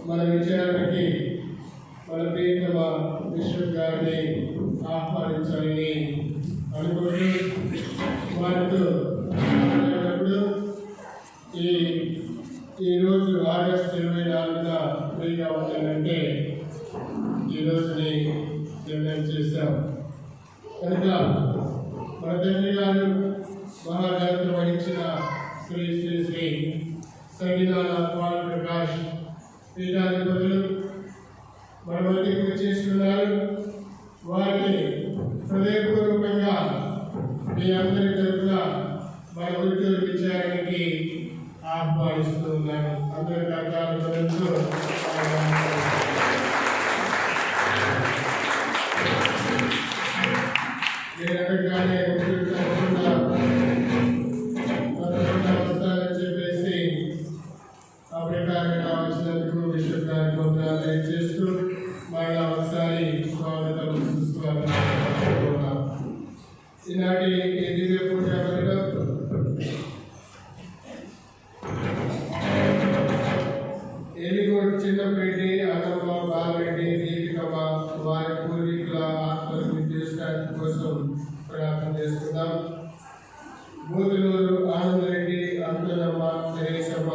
మన విజయానికి మన ప్రియతమ విశ్వక్ గారిని ఆహ్వానించాలని అనుకుంటూ వారితో ఈరోజు ఆగస్టు 24న ఫ్రీగా ఉండాలంటే ఈరోజుని నిర్ణయం చేశాం. కనుక మన తండ్రి గారు మహాఘనత వహించిన శ్రీ శ్రీ శ్రీ సంగీతాల పాల్ ప్రకాష్ పీఠాధిపతులు మన మధ్యకు చేస్తున్నారు. వారిని హృదయపూర్వకంగా మీ అందరి తరఫున మన గుంటూరు విచారణకి ఆహ్వానిస్తూ ఉన్నాను. అందరి రకాలతో నేను అడగగానే వస్తానని చెప్పేసి ఆ ప్రకారంగా వచ్చినందుకు విశ్వక్ గారికి వందనాలు చేస్తూ మరలా ఒకసారి స్వాగతం సుస్వాగతం. ఈనాటి దివ్య పూజ ఎలిగోడ్ చిన్నపేటి అన్నమ్మ బాలరెడ్డి దీపికమ్మ వారి పూర్వీకుల ఆత్మను తీర్చడానికి కోసం ప్రార్థన చేసుకుందాం. బూతులూరు ఆనందరెడ్డి అంకులమ్మ నరేశమ్మ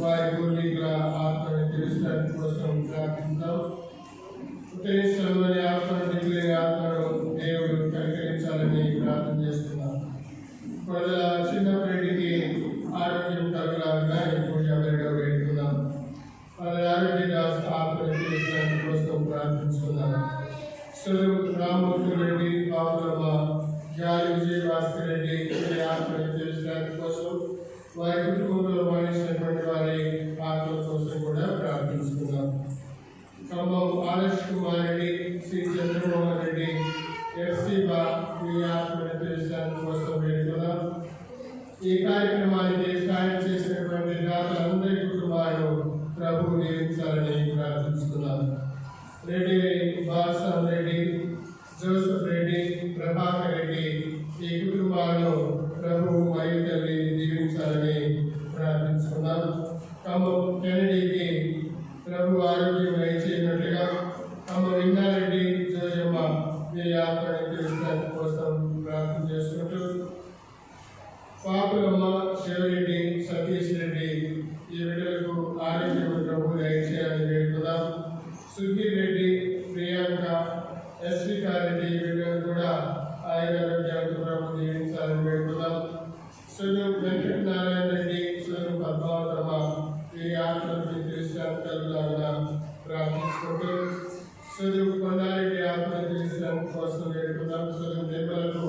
వారి పూర్వీకుల ఆత్మను తీర్చడానికి కోసం ప్రార్థిద్దాం. ఉత్తరేశ్వరంలోని ఆత్మను దిగులేని ఆత్మను దేవుడు కనికరించాలని ప్రార్థన చేస్తున్నాం. కొండల చిన్నప్పటికి ఆరోగ్యం కలుగులాగా పూజ వేడుకున్నాం. వాళ్ళ ఆరోగ్యంగా ఆత్మ కోసం ప్రార్థించుకున్నాం. సులువు రామూర్తి రెడ్డి, బాబులమ్మ, జాలి విజయభాస్కర్ రెడ్డి ఆత్మ కోసం, వారి కుటుంబంలో మరణించినటువంటి వారి ఆత్మ కోసం కూడా ప్రార్థించుకున్నాం. ఖమ్మం ఆదర్శ్ కుమార్ రెడ్డి, శ్రీ చంద్రమోహన్ రెడ్డి, ఎఫ్సి ఆత్మ కోసం వేడుకున్నాం. ఈ కార్యక్రమానికి సాయం చేసినటువంటి దాతలందరి కుటుంబాలను ప్రభువు దీవించాలని ప్రార్థిస్తున్నాం. రెడ్డి బాలస్వామి రెడ్డి, జోసెఫ్ రెడ్డి, ప్రభాకర్ రెడ్డి ఈ కుటుంబాలను ప్రభువు మరియు తల్లి దీవించాలని ప్రార్థిస్తున్నాం. ఖమ్మం కెనడీకి ప్రభు ఆరోగ్యం దయచేయనట్లుగా ఖమ్మం విన్నారెడ్డి, జోజమ్మ వీరి ఆత్మ కోసం ప్రార్థన చేసుకుంటూ, పాపులమ్మ, శివరెడ్డి, సతీష్ రెడ్డి ఈ బిడ్డలకు ఆరోగ్యం ప్రభు దయచేయాలని వేడుకుందాం. సుధీర్ రెడ్డి, ప్రియాంక, ఎస్వికారెడ్డి బిడ్డలు కూడా ఆయన ఆరోగ్యాలకు ప్రభు దీవించాలని వేడుకుందాం. సును వెంకటనారాయణ రెడ్డి, సును పద్మావతమ్మ ఈ ఆత్మకి క్రిస్టియన్ కలుగులాగా ప్రార్థించుకుంటూ, సును కొండారెడ్డి ఆత్మ క్రిస్టియన్ కోసం వేడుకుందాం. సును నిర్మలకు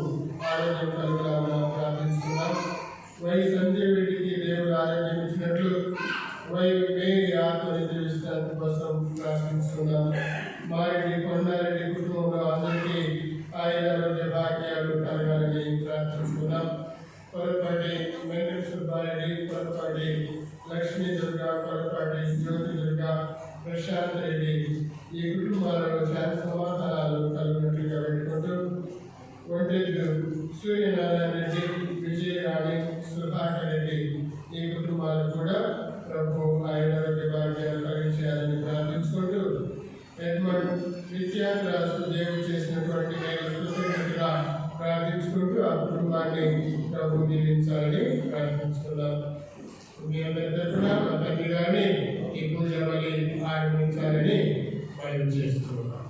ఆరోగ్యం కలుగులాగా ప్రార్థిస్తున్నాం. వై సంజయ్ రెడ్డికి దేవుడు ఆరోగ్యం ఇచ్చినట్లు వై మేరీ ఆత్మని జీవించడానికి కోసం ప్రార్థిస్తున్నాం. మారెడ్డి కొండారెడ్డి కుటుంబంలో అందరికీ ఆయన ఆరోగ్య భాగ్యాలు కలగాలని ప్రార్థిస్తున్నాం. కొరపాటి వెంకట సుబ్బారెడ్డి, కొరపాటి లక్ష్మీ దుర్గా, కొరపాటి జ్యోతి దుర్గా, ప్రశాంత్ రెడ్డి ఈ కుటుంబాలలో శాంతి సమాధానాలు కలిగినట్లుగా పెట్టుకుంటూ, ఒంటెద్దు సూర్యనారాయణ రెడ్డి, విజయరాణి, సుధాకర్ రెడ్డి ఈ కుటుంబాలు కూడా ప్రభు ఆయన ఆరోగ్య భాగ్యాలు కలిగించాలని ప్రార్థించుకుంటూ, ఎడ్మండ్ నిత్యాన్ని దేవుడు చేసినటువంటి కృతజ్ఞతగా ప్రార్థించుకుంటూ ఆ కుటుంబాన్ని ప్రభు దీవించాలని ప్రార్థించుకున్నాం. మీ అందరి తరఫున మా తండ్రి గారిని ఈ పూజ బలి ఆరంభించాలని మనం చేస్తున్నాం.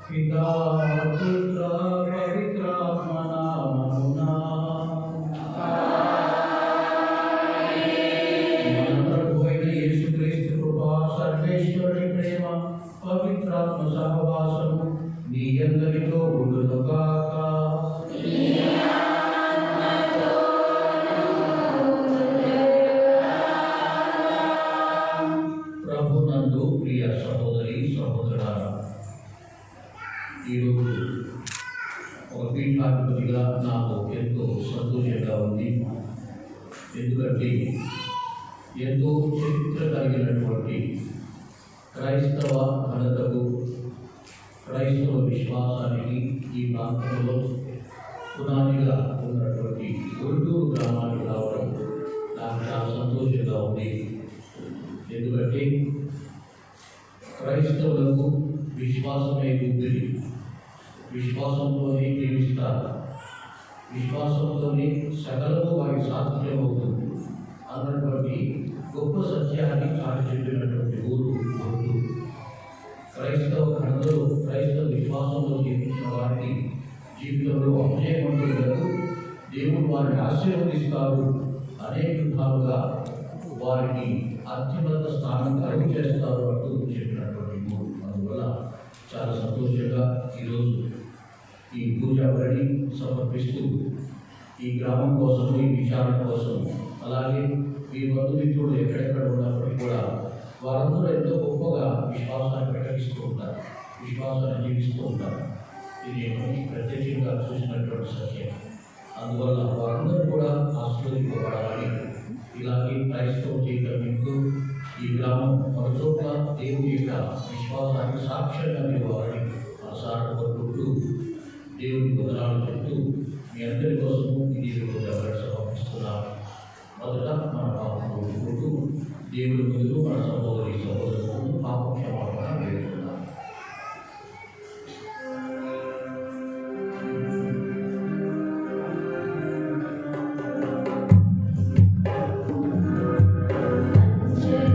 పితా పుత్ర పవిత్రాత్మ నామమున మన ప్రభు అయిన యేసుక్రీస్తు కృప, సర్వేశ్వరుని ప్రేమ, పవిత్రాత్మ సహవాసము మీ అందరితో ఉండును గాక. ప్రభునందు ప్రియ సహోదరి సహోదరులారా, ఈరోజు ఒక పీఠాధిపతిగా నాకు ఎంతో సంతోషంగా ఉంది. ఎందుకంటే ఎంతో చరిత్ర కలిగినటువంటి క్రైస్తవ ఘనతకు, క్రైస్తవ విశ్వాసానికి ఈ ప్రాంతంలో పునాదిగా ఉన్నటువంటి గుంటూరు గ్రామానికి రావడం నాకు చాలా సంతోషంగా ఉంది. ఎందుకంటే క్రైస్తవులకు విశ్వాసమే ఊపిరి, విశ్వాసంతోనే జీవిస్తారు, విశ్వాసంతోనే సకలము వారికి సాధ్యమవుతుంది అన్నటువంటి గొప్ప సత్యాన్ని చాటి చెప్పినటువంటి ఊరు గుంటూరు. క్రైస్తవ ఘనతలో, క్రైస్తవ విశ్వాసంలో జీవించిన వారికి జీవితంలో అపజయమంతులకు దేవుడు వారిని ఆశీర్వదిస్తారు, అనేక విధాలుగా వారికి అత్యున్నత స్థానం కలుగు చేస్తారు అంటూ చెప్పినటువంటి ఊరు. అందువల్ల చాలా సంతోషంగా ఈరోజు ఈ పూజా బలి సమర్పిస్తూ ఈ గ్రామం కోసం, ఈ విచారణ కోసం, అలాగే ఈ బంధుమిత్రులు ఎక్కడెక్కడ ఉన్నప్పటికీ కూడా వారందరూ ఎంతో గొప్పగా విశ్వాసాన్ని ప్రకటిస్తూ ఉంటారు, విశ్వాసాన్ని జీవిస్తూ ఉంటారు. ఇది ప్రత్యక్షంగా చూసినటువంటి సత్యం. అందువల్ల వారందరూ కూడా ఆశీర్వదింపబడాలని, ఇలాగే క్రైస్తవ జీవితంలో ఈ గ్రామం మరొక దేవుని యొక్క విశ్వాసాన్ని సాక్ష్యంగా నిలవాలని మనసారా కోరుకుంటూ దేవుని వందనాలు చెప్తూ మీ అందరి కోసము ఇది సమర్పిస్తున్నాను. మొదట మన పాపం కోరుకుంటూ దేవుడి ముందు మన సహోదరి సహోదరులకు పాప క్షమాపణ వేడుతున్నాను. Thank you.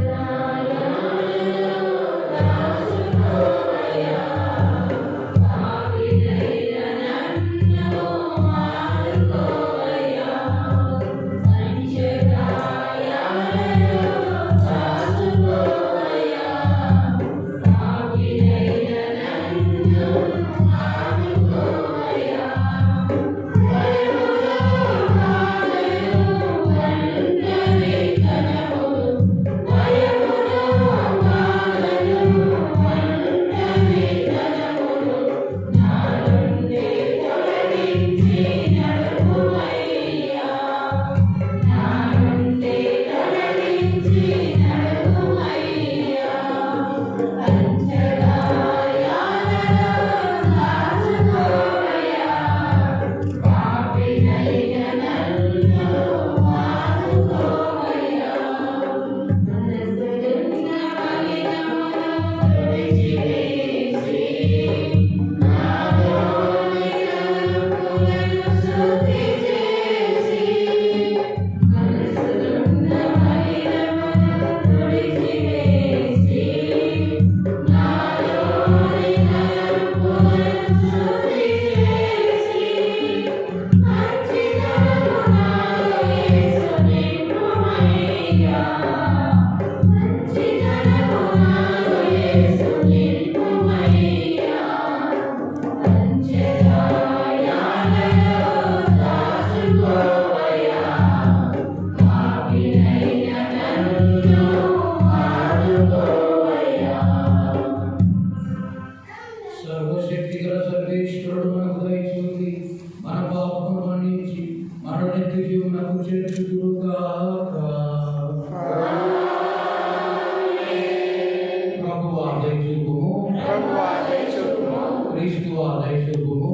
చూపుము.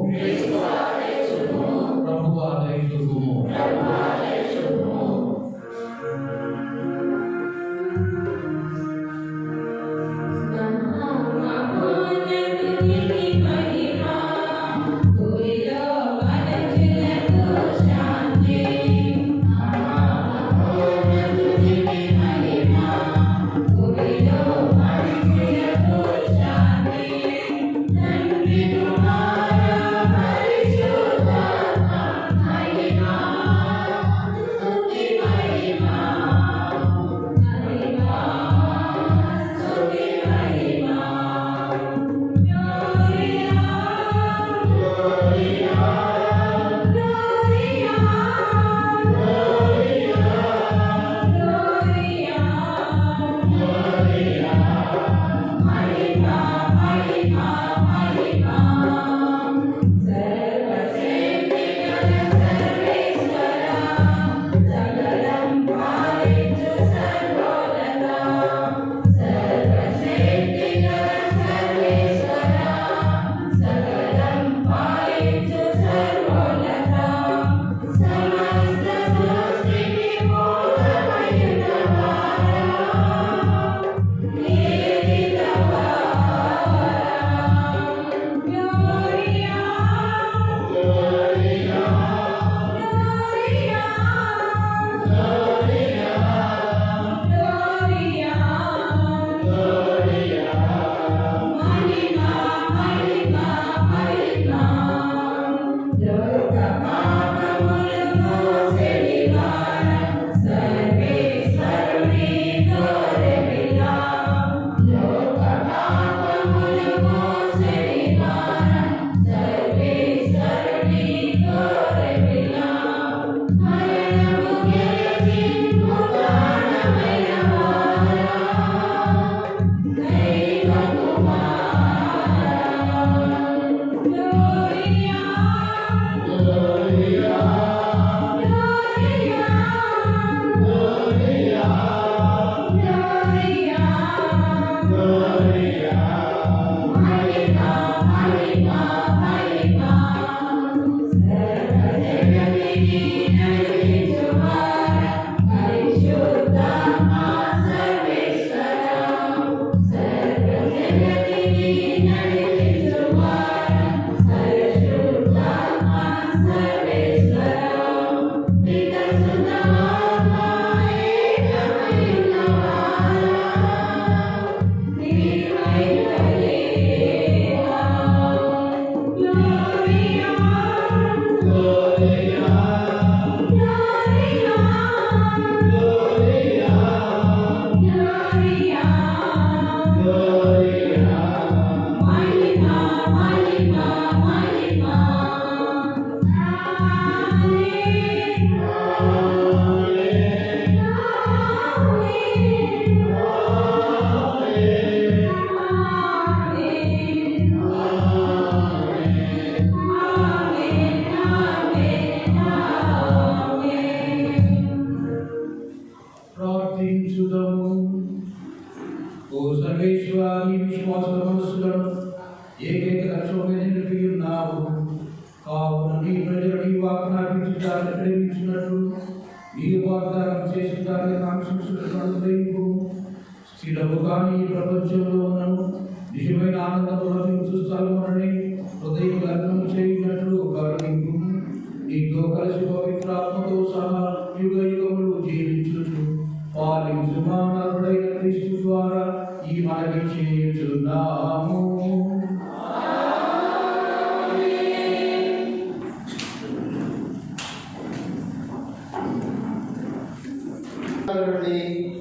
ప్రభువా దయ చూపుము.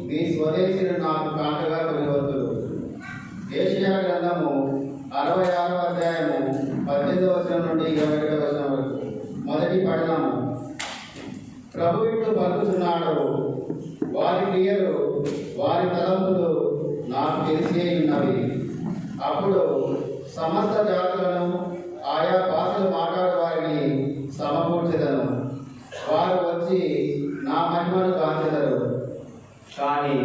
మీ స్వదేశీయులు నాకు కాంటగా కొనివద్దురు. ఏషియా గ్రంథము 66వ అధ్యాయము 18వ వచనం నుండి 21వ వచనం వరకు. మొదటి పఠనము. ప్రభు ఇట్లు పలుకుతున్నాడు, వారి క్రియలు వారి తలంపులు నాకు తెలిసే ఉన్నవి. అప్పుడు సమస్త జాతులను ఆయా భాషలు మాట్లాడే వారిని సమకూర్చెదను. వారు వచ్చి నా మహిమను కాంచెదరు. కానీ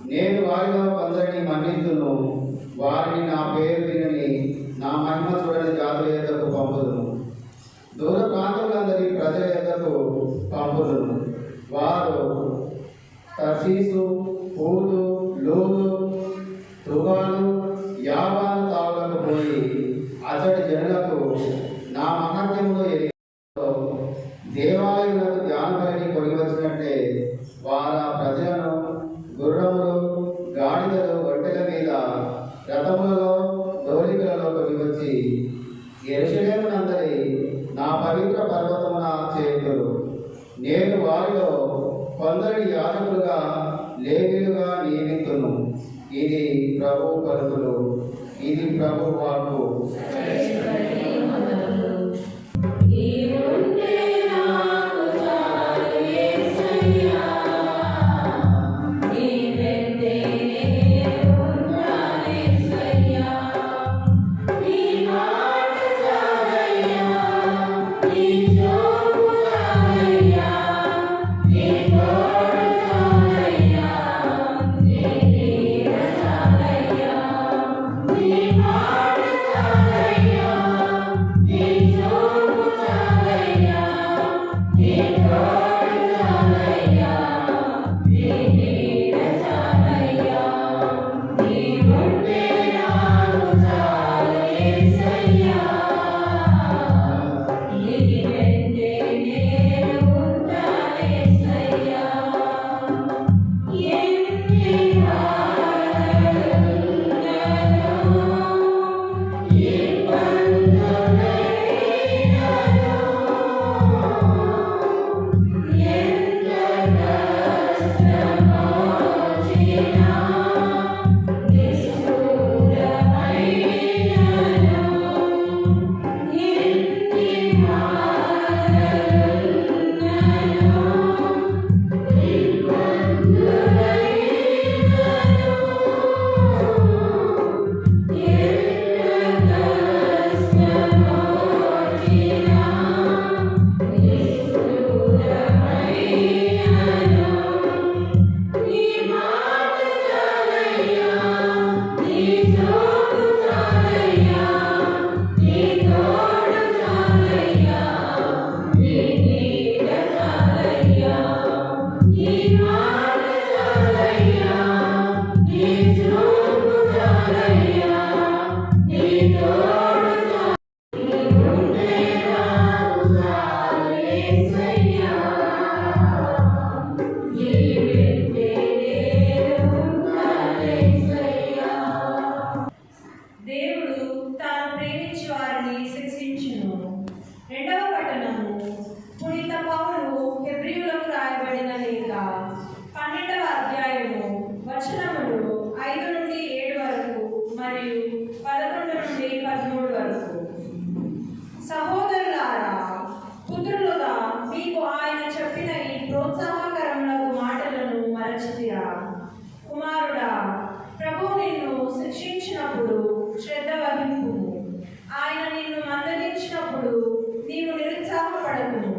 నేను వారిలో కొందరిని మన్నింతును. వారిని నా పేరు వినని నా మహిమ చూడని జాతుల యొద్దకు పంపుదును. దూర ప్రాంతములందరి ప్రజల యొద్దకు పంపుదును. వారు తర్షీసు, పూలు, లూలు, తుగాలు, యావాను తావులకు పోయి అతడి జనులకు నా మహత్యమును దేవాలయములకు ధ్యానబలిని కొలిగి వచ్చినట్టే వారు ఆ ప్రజలను గుర్రములు, గాడిదలు, ఒంటెల మీద, రథములలో, దోలికలలో కొలిగి వచ్చి యెరూషలేమునందరి నా పవిత్ర పర్వతమున చేతులు. నేను వారిలో కొందరిని యాజకులుగా, లేవీయులుగా నియమితును. ఇది ప్రభువు పలుకులు. ఇది ప్రభు వాక్కు. సహోదరులారా, పుత్రులుగా మీకు ఆయన చెప్పిన ఈ ప్రోత్సాహకరములకు మాటలను మరచితిరా? కుమారుడా, ప్రభువు నిన్ను శిక్షించినప్పుడు శ్రద్ధ వహింపుము. ఆయన నిన్ను మందలించినప్పుడు నీవు నిరుత్సాహపడకుము.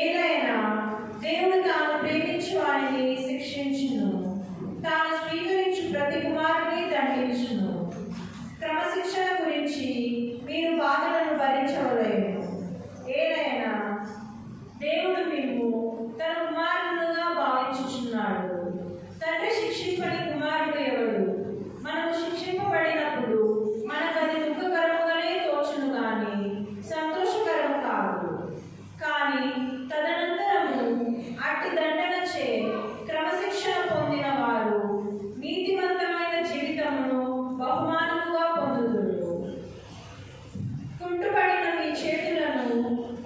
ఏదైనా దేవుడు తాను ప్రేమించు వారిని శిక్షించును, తాను స్వీకరించు ప్రతి కుమారుని దండించును. క్రమశిక్షణ గురించి మీరు బాధలను భరించవలేము. ఏదైనా దేవుడు మేము తన కుమారులుగా భావించుచున్నాడు. తండ్రి శిక్షింపని కుమారుడు ఎవడు? మనము శిక్షింపబడినప్పుడు మనకు అది దుఃఖకరముగానే తోచును కానీ సంతోషకరము కాదు. కానీ తదనంతరము అట్టి దండనచే క్రమశిక్షణ పొందిన వారు నీతివంతమైన జీవితమును బహుమానముగా పొందుదురు. కుంటుపడిన మీ చేతులను,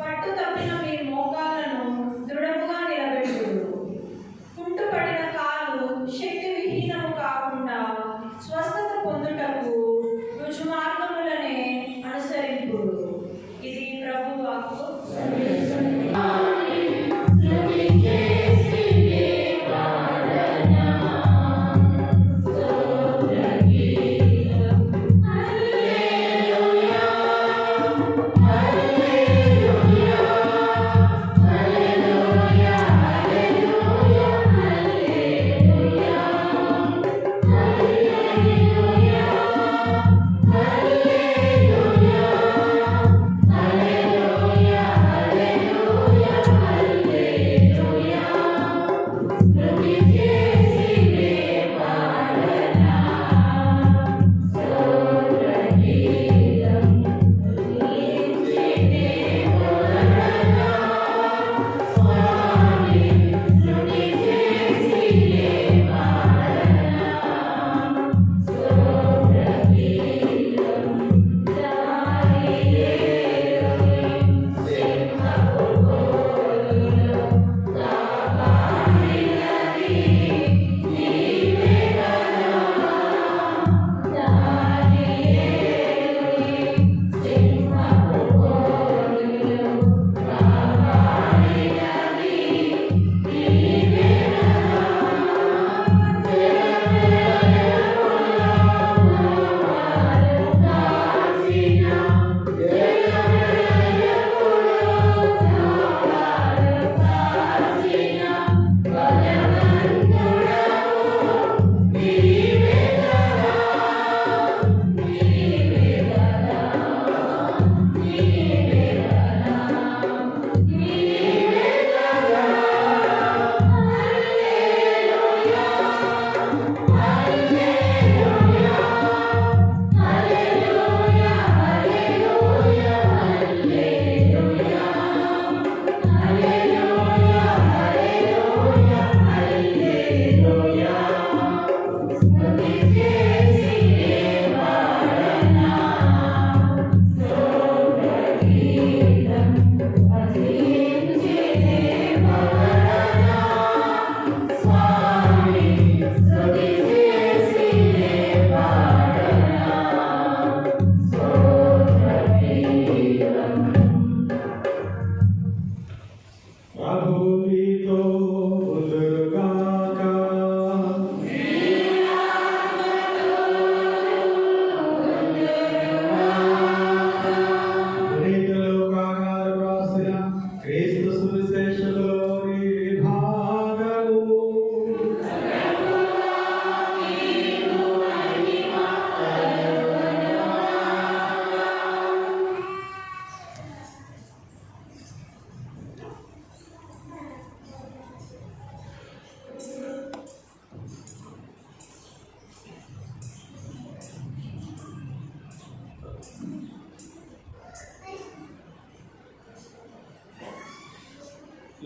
పట్టు తప్పిన మీ మోకాలను దృఢముగా నిలబెట్టుదురు. కుంటుపడిన కాలు శక్తి విహీనము కాకుండా స్వస్థత పొందుటకు రుజు మార్గములనే అనుసరింపుడు. ఇది ప్రభు వాక్కు.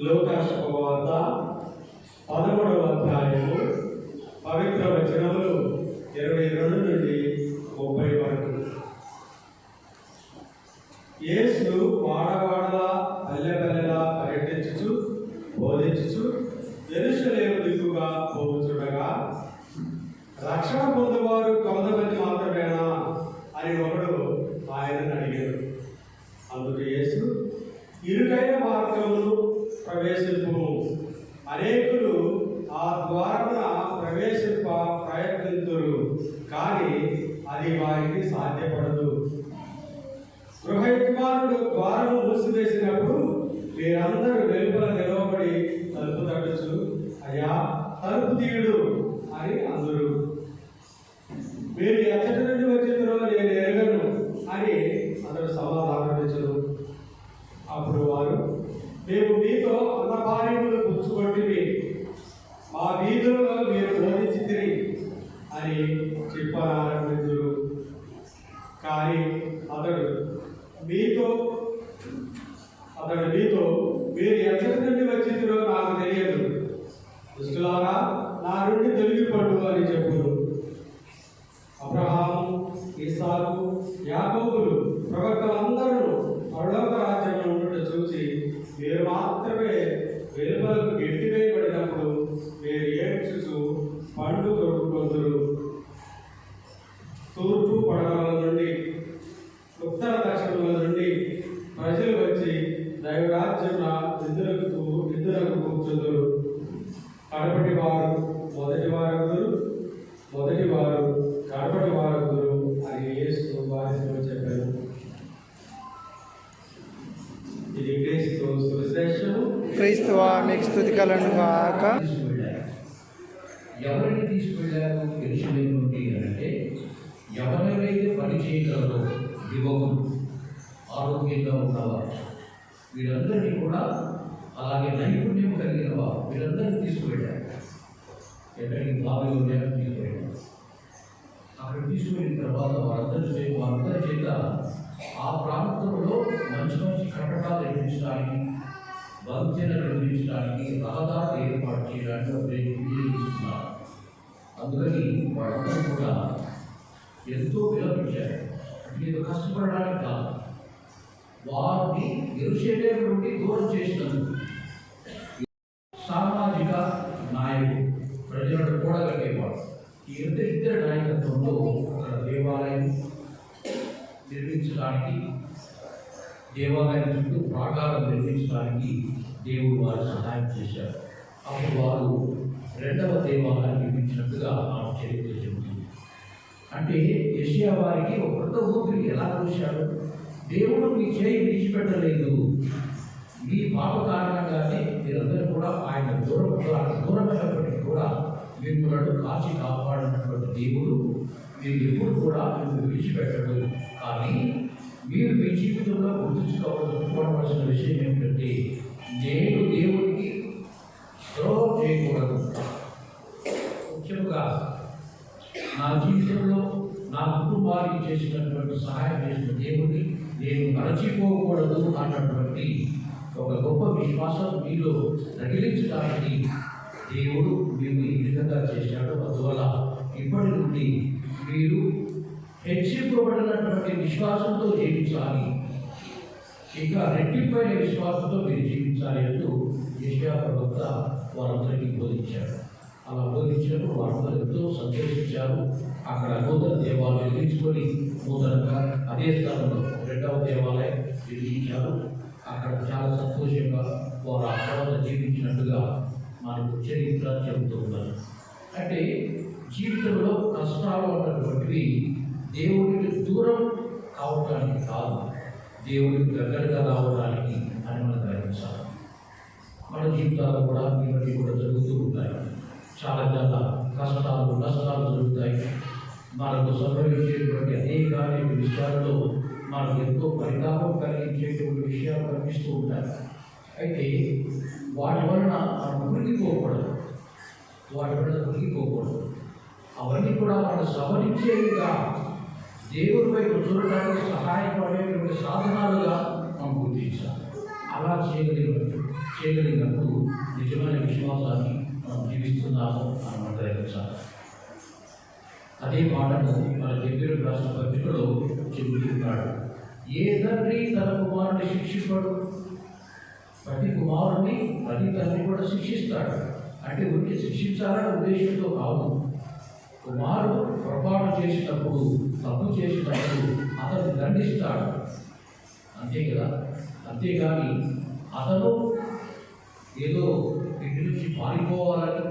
లూకాసు శుభవార్త 13వ అధ్యాయము పవిత్ర వచనములు 22 నుండి 30 వరకు. యేసు వాడవాడలా పల్లెపల్లెలా పర్యటించుచు బోధించుచు యెరూషలేము దిక్కుగా పోవుచుండగా రక్షణ పొందువారు కొంతమంది మాత్రమేనా అని ఒకడు ఆయనను అడిగాడు. అందుకు యేసు, ఇరుకైన మార్గమును ప్రవేశింపుము, అనేకులు ఆ ద్వారమున ప్రవేశింప ప్రయత్నింతురు, కానీ అది వారికి సాధ్యపడదు. గృహ యజమానుడు ద్వారము మూసివేసినప్పుడు మీరందరూ వెలుపల నిలవబడి తలుపు తట్టుచు, అయ్యా తలుపు తీయుడు అని అందరు. మీరు ఎచ్చటి నుండి వచ్చిందో నేను ఎరగను అని అతడు సమాధానమిచ్చును. అప్పుడు వారు, మేము మీతో అన్నపానీయులు పుచ్చుకొంటివి, మా వీధులలో మీరు బోధించితిరి అని చెప్పారంటున్నారు. కానీ అతడు మీతో మీరు ఎక్కడి నుండి వచ్చిందో నాకు తెలియదు, దుష్టులారా నా నుండి తొలగిపడు అని చెప్పును. అబ్రహాము, ఇస్సాకు, యాకోబులు ప్రవక్తలందరూ పరలోక రాజ్యంలో ఉండుట చూసి మీరు మాత్రమే వెలుపలకు గెట్టివేయబడినప్పుడు మీరు ఏడ్చుచు పండు కొరుకుందరు. తూర్పు పడమల నుండి ఉత్తర దక్షిణముల నుండి ప్రజలు వచ్చి దైవరాజ్యం నిద్రకు కూర్చుందరు. కడపటి వారు మొదటి వారు కడపటి వారు అని యేసు వారితో చెప్పారు. ఇది క్రీస్తు సువిశేషము. క్రీస్తువా మీకు స్తుతి కలుగును గాక. ఎవరిని తీసుకెళ్ళారు యెరూషలేము నుండి అంటే, ఎవరెవరైతే పని చేయగలరో, యువకులు, ఆరోగ్యంగా ఉన్నవారు, వీరందరినీ కూడా, అలాగే నైపుణ్యం కలిగిన వారు, వీరందరినీ తీసుకువెళ్ళారు. ఎక్కడికి బాబులోనే తీసుకువెళ్ళారు. అక్కడ తీసుకువెళ్ళిన తర్వాత వారందరి చేత ఆ ప్రాంతంలో మంచి కట్టడాలు నిర్మించడానికి, వంతెనలు నిర్మించడానికి, రహదారులు ఏర్పాటు చేయడానికి ఇస్తున్నారు. అందుకని వాళ్ళందరూ కూడా ఎంతో విలపించారు. మీరు కష్టపడడానికి కాదు, వారిని యెరూషలేము నుండి దూరం చేసినందుకు. సామాజిక నాయకుడు, ప్రజలను కూడగట్టేవాడు. ఈ ఇద్దరి నాయకత్వంలో అక్కడ దేవాలయం నిర్మించడానికి, దేవాలయం చుట్టూ ప్రాకారం నిర్మించడానికి దేవుడు వారు సహాయం చేశారు. అప్పుడు వారు రెండవ దేవాలయం నిర్మించినట్టుగా మనం చరిత్ర చెబుతుంది. అంటే యెషయా వారికి ఒక కొత్త ఊపిరి ఎలా పోశాడు? దేవుడు మీ చేయి విడిచిపెట్టలేదు, మీ పాప కారణంగానే మీరందరూ కూడా ఆయన దూరమైనప్పటికీ కూడా మిమ్మల్ని కాచి కాపాడినటువంటి దేవుడు మీరు ఎప్పుడు కూడా మిమ్మల్ని విడిచిపెట్టడు. కానీ మీరు మీ జీవితంలో గుర్తుంచుకోవలసిన విషయం ఏమిటంటే, నేను దేవుడికి ద్రోహం చేయకూడదు. ముఖ్యంగా నా జీవితంలో నా కుటుంబానికి చేసినటువంటి సహాయం చేసిన దేవుడిని నేను మరచిపోకూడదు అన్నటువంటి ఒక గొప్ప విశ్వాసం మీలో రగిలించడానికి దేవుడు మేము ఈ విధంగా చేశాడు. అందువల్ల ఇప్పటి నుండి మీరు హెచ్చింపబడినటువంటి విశ్వాసంతో జీవించాలి, ఇంకా రెట్టింపైన విశ్వాసంతో మీరు జీవించాలి అంటూ యెషయా ప్రవక్త వారందరికీ బోధించారు. అలా బోధించినప్పుడు వారందరూ ఎంతో సంతోషించారు. అక్కడ నూతన దేవాలయం నిర్మించుకొని నూతనంగా అదే స్థలంలో రెండవ దేవాలయం నిర్మించారు. అక్కడ చాలా సంతోషంగా వారు ఆ తర్వాత జీవించినట్టుగా మనకు చరిత్ర చెబుతూ ఉన్నారు. అంటే జీవితంలో కష్టాలు అన్నటువంటివి దేవుడికి దూరం కావడానికి కాదు, దేవుడికి దగ్గరగా రావడానికి అని మనం గ్రహించాలి. మన జీవితాలు కూడా ఇవన్నీ కూడా జరుగుతూ ఉంటాయి. చాలా కష్టాలు నష్టాలు జరుగుతాయి. మనకు సంభవించేటువంటి అనేక విషయాలలో మనకు ఎంతో పరిణామం కలిగించేటువంటి విషయాలు కనిపిస్తూ ఉంటాయి. అయితే వాటి వలన మనం మునిగిపోకూడదు, అవన్నీ కూడా మనం సవరించేవిగా, దేవుడి వైపు చూడటానికి సహాయపడేటువంటి సాధనాలుగా మనం గుర్తించాలి. అలా చేయగలిగినప్పుడు నిజమైన విశ్వాసాన్ని మనం జీవిస్తున్నాము అని మనం గ్రహించాలి. అదే మాటను మన హెబ్రీయులకు రాసిన పత్రికలో చెబుతున్నాడు. ఏ తండ్రి తన కుమారుని శిక్షించడు, ప్రతి కుమారుని ప్రతి తండ్రి కూడా శిక్షిస్తాడు. అంటే ఉనికి శిక్షించాలనే ఉద్దేశంతో కాదు. కుమారుడు పొరపాటు చేసినప్పుడు, తప్పు చేసినప్పుడు అతను దండిస్తాడు, అంతే కదా. అంతేగాని అతను ఏదో ఇంటి నుంచి పారిపోవాలని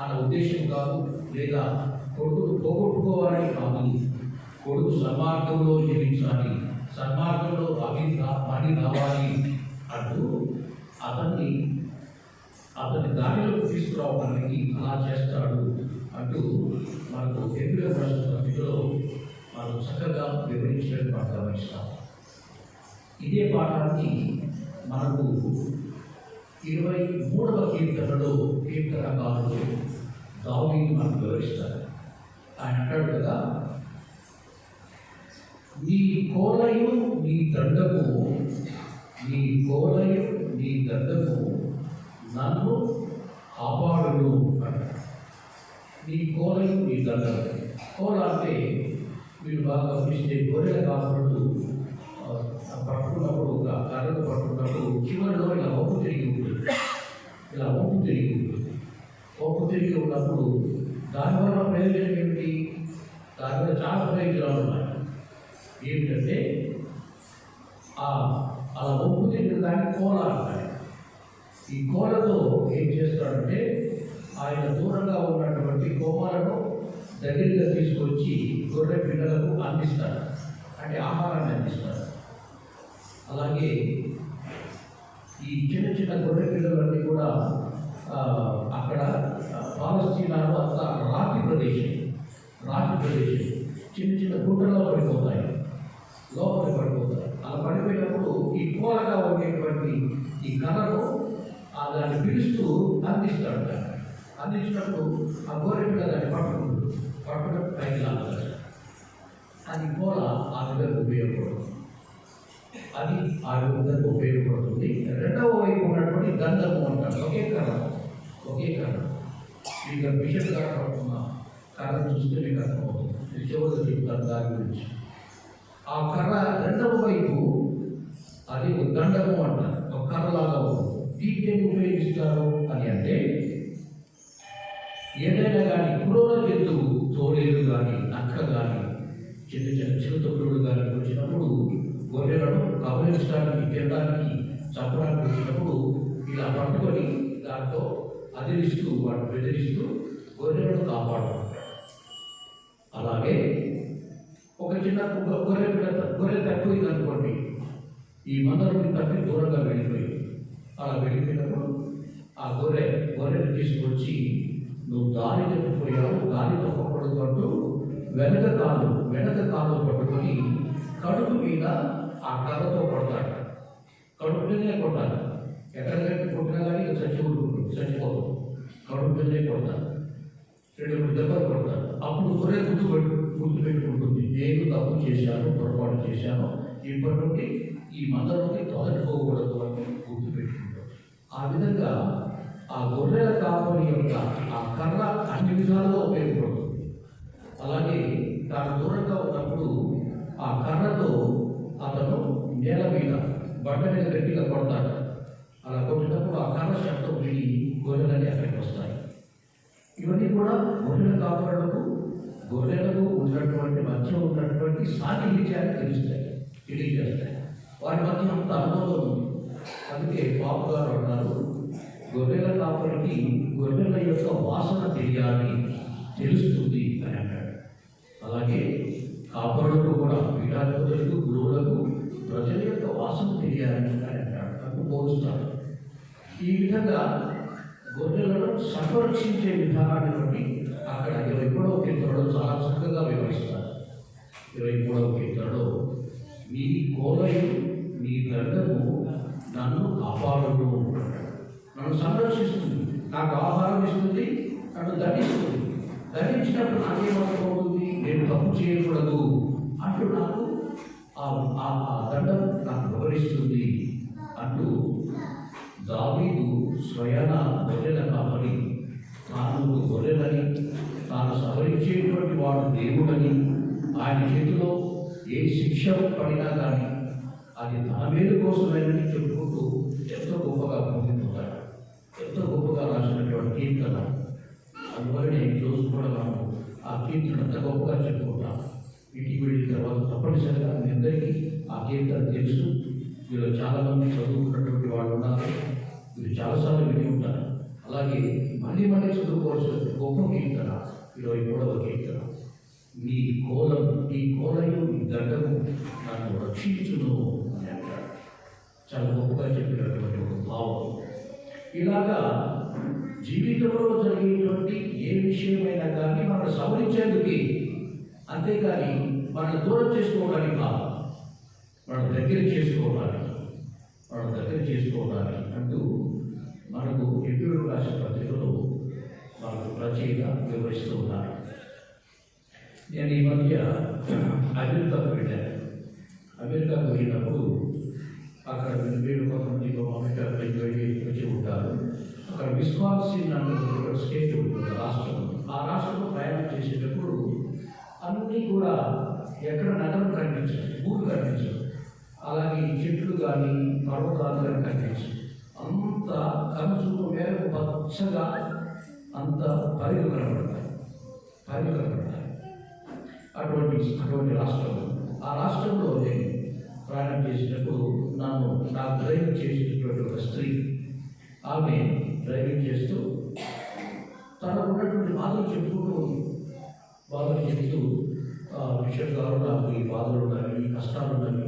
అన్న ఉద్దేశం కాదు, లేదా కొడుకును పోగొట్టుకోవాలని కాదు. కొడుకు సన్మార్గంలో జీవించాలి, సన్మార్గంలో పని రావాలి అంటూ అతని దానిలో తీసుకురావడానికి అలా చేస్తాడు అంటూ మనకు హెబ్రీయులకు రాసిన పత్రికలో మనం చక్కగా వివరించినట్టు మనం గమనిస్తాం. ఇదే పాఠాన్ని మనకు 23వ కీర్తనలో కీర్తనకారుడు దావీదు మనకు వివరిస్తారు. ఆయన అంటాడు కదా, నీ కోలయు నీ దండము, నీ కోలయు నీ దండము నన్ను కాపాడును అంటాడు. నీ కోలయు నీ దండము. కోల అంటే మీరు బాగా గమనిస్తే గొర్రెల కాపాడు పట్టుకున్నప్పుడు, కర్రలు పట్టుకున్నప్పుడు చివరిలో ఇలా ఒప్పు తిరిగి ఉంటుంది. ఇలా ఒప్పు తిరిగి ఉంటుంది. ఒప్పు తిరిగి ఉన్నప్పుడు దానివల్ల ప్రయోజనం ఏమిటి? దానివల్ల చాలా ప్రయోజనాలు ఉన్నాయి. ఏమిటంటే అలా ఒప్పు తిరిగిన దాన్ని కోల అంటారు. ఈ కోలతో ఏం చేస్తాడంటే ఆయన దూరంగా ఉన్నటువంటి కోమాలను దగ్గరగా తీసుకొచ్చి గొర్రె పిల్లలకు అందిస్తాడు, అంటే ఆహారాన్ని అందిస్తాడు. అలాగే ఈ చిన్న చిన్న గొర్రె పిల్లలన్నీ కూడా అక్కడ పాలస్తీనాలో అంతా రాతి ప్రదేశం, చిన్న చిన్న గుంటల్లో పడిపోతాయి, లోపలికి పడిపోతాయి. అలా పడిపోయినప్పుడు ఈ కూరగా ఉండేటువంటి ఈ కర్రను దాన్ని పిలుస్తూ అందిస్తాడు. అందించినప్పుడు ఆ గొర్రె పిల్ల దాన్ని పట్టుకుని పైకి లాగుతాడు. అది కూర ఆ విధంగా ఉపయోగపడుతుంది. అది ఆ విధంగా ఉపయోగపడుతుంది. రెండవ వైపు ఉన్నటువంటి దండము అంటారు. ఒకే కర్ర మీకు బిషప్ గారు పడుతున్న కర్రను చూస్తే మీకు అర్థమవుతుంది. ఇది చివరిలో చెప్తారు దాని గురించి. ఆ కర్ర రెండవ వైపు అది ఒక దండము అంటారు, ఒక కర్రలాగా ఉంటుంది. దీన్ని ఉపయోగిస్తారు అని అంటే ఏదైనా కానీ క్రూర జంతువు, తోడేలు కానీ నక్క కానీ చిన్న చిన్న చిరుతపురుడు కానీ వచ్చినప్పుడు గొర్రెలను కబలించడానికి, తినడానికి, చంపడానికి వచ్చినప్పుడు ఇలా పట్టుకొని దాంతో అదిలిస్తూ వాటిని బెదిరిస్తూ గొర్రెలను కాపాడుకుంటాడు. అలాగే ఒక చిన్న గొర్రె తప్పిపోయింది అనుకోండి, ఈ మందరం తప్పి దూరంగా వెళ్ళిపోయింది. అలా వెళ్ళిపోయినప్పుడు ఆ గొర్రెను తీసుకొచ్చి నువ్వు దారి తప్పిపోయావు, దారి తప్పకూడదు అంటూ వెనక కాలు పట్టుకొని కడుపు మీద ఆ కర్రతో కొడతాడు. కడుపు మీదనే కొట్టాలి. ఎక్కడికైనా కొట్టినా కానీ చచ్చిపోదు. కడుపు మీదనే కొడతాడు. 2-3 దెబ్బలు కొడతాడు. అప్పుడు గొర్రె గుర్తు పెట్టుకుంటుంది, నేను తప్పు చేశాను, పొరపాటు చేశాను, ఇప్పటి నుండి ఈ మందలోకి తొలగిపోకూడదు అని గుర్తు పెట్టుకుంటాడు. ఆ విధంగా ఆ గొర్రెల కాపరి యొక్క ఆ కర్ర అన్ని విధాలుగా ఉపయోగపడుతుంది. అలాగే తాను దూరంగా ఉన్నప్పుడు ఆ కర్రతో అతను నేల మీద బండ మీద గట్టిగా కొడతాడు. అలా కొట్టినప్పుడు ఆ కర్ర శబ్దం విని గొర్రెలని అక్కడికి వస్తాయి. ఇవన్నీ కూడా గొర్రెల కాపరులకు, గొర్రెలకు మధ్య ఉన్నటువంటి సాన్నిహిత్యాన్ని తెలియజేస్తాయి. వారి మధ్య అంత అనుభవం ఉంది. అందుకే బాబు గారు అన్నారు, గొర్రెల కాపరికి గొర్రెల యొక్క వాసన తెలుస్తుంది అని అన్నాడు. అలాగే కాపరులకు కూడా, పీఠాధిపతులకు, గురువులకు ప్రజల యొక్క వాసన తెలియాలని అంటాడు, నాకు పోలుస్తాడు. ఈ విధంగా గొర్రెలను సంరక్షించే విధానాన్ని బట్టి అక్కడ 23వ కీర్తనలో చాలా చక్కగా వివరిస్తారు. 23వ కీర్తనలో నీ కోలయు నీ దండము నన్ను కాపాడును, నన్ను సంరక్షిస్తుంది, నాకు ఆహారం ఇస్తుంది, నన్ను దండిస్తుంది. దండించినప్పుడు నాకేమవుతుంది, నేను తప్పు చేయకూడదు అంటూ నాకు ఆ దండం నాకు వివరిస్తుంది అంటూ స్వయాన గొర్రెల కాపరి, తాను గొర్రెలని, తాను సవరించేటువంటి వాడు దేవుడని, ఆయన చేతిలో ఏ శిక్ష పడినా కానీ అది తన మేలు కోసమేనని చెప్పుకుంటూ ఎంతో గొప్పగా పొందుతాడు. ఎంతో గొప్పగా రాసినటువంటి కీర్తన. అందువల్లనే ఈరోజు కూడా మనం ఆ కీర్తన అంత గొప్పగా చెప్పుకుంటాం. ఇంటికి వెళ్ళిన తర్వాత తప్పనిసరిగా మీ అందరికీ ఆ కీర్తన తెలుసు. వీళ్ళు చాలామంది చదువుకున్నటువంటి వాళ్ళు ఉన్నారు, వీళ్ళు చాలాసార్లు విని ఉంటారు. అలాగే మళ్ళీ మళ్ళీ చదువుకోవాల్సిన గొప్ప కీర్తన 23వ కీర్తన. నీ కోలం, నీ కోలయు నీ దండము నన్ను రక్షించును అని అంటాడు. చాలా గొప్పగా చెప్పినటువంటి ఒక భావం. ఇలాగా జీవితంలో జరిగేటువంటి ఏ విషయమైనా కానీ మనం సవరించేందుకు, అంతేకాని మనం దూరం చేసుకోవడానికి కాదు, మనం దగ్గర చేసుకోవడానికి అంటూ మనకు ఎప్పుడు రాసిన పత్రికలో మనకు రచయిత వివరిస్తూ ఉన్నారు. నేను ఈ మధ్య అమెరికాకు వెళ్ళినప్పుడు అక్కడ వీళ్ళు కొంతమంది అమెరికాకు వచ్చి ఉంటారు. అక్కడ విస్కాన్సిన్ అనే ఒక స్టేట్ ఉంటుంది, రాష్ట్రం. ఆ రాష్ట్రంలో ప్రయాణం చేసేటప్పుడు అన్నీ కూడా ఎక్కడ నగరం కనిపించదు, ఊరు కనిపించదు, అలాగే చెట్లు కానీ పర్వతాలు కానీ కనిపించదు. అంత కనుచూపు మేరకు పచ్చగా అంత పైరు కనబడతాయి. అటువంటి రాష్ట్రం. ఆ రాష్ట్రంలో నేను ప్రయాణం చేసేటప్పుడు నాకు డ్రైవింగ్ చేసేటటువంటి ఒక స్త్రీ, ఆమె డ్రైవింగ్ చేస్తూ తనకు ఉన్నటువంటి బాధలు చెప్తూ బిషప్ గారు, నాకు ఈ బాధలు ఉన్నాయి, ఈ కష్టాలు ఉన్నాయి,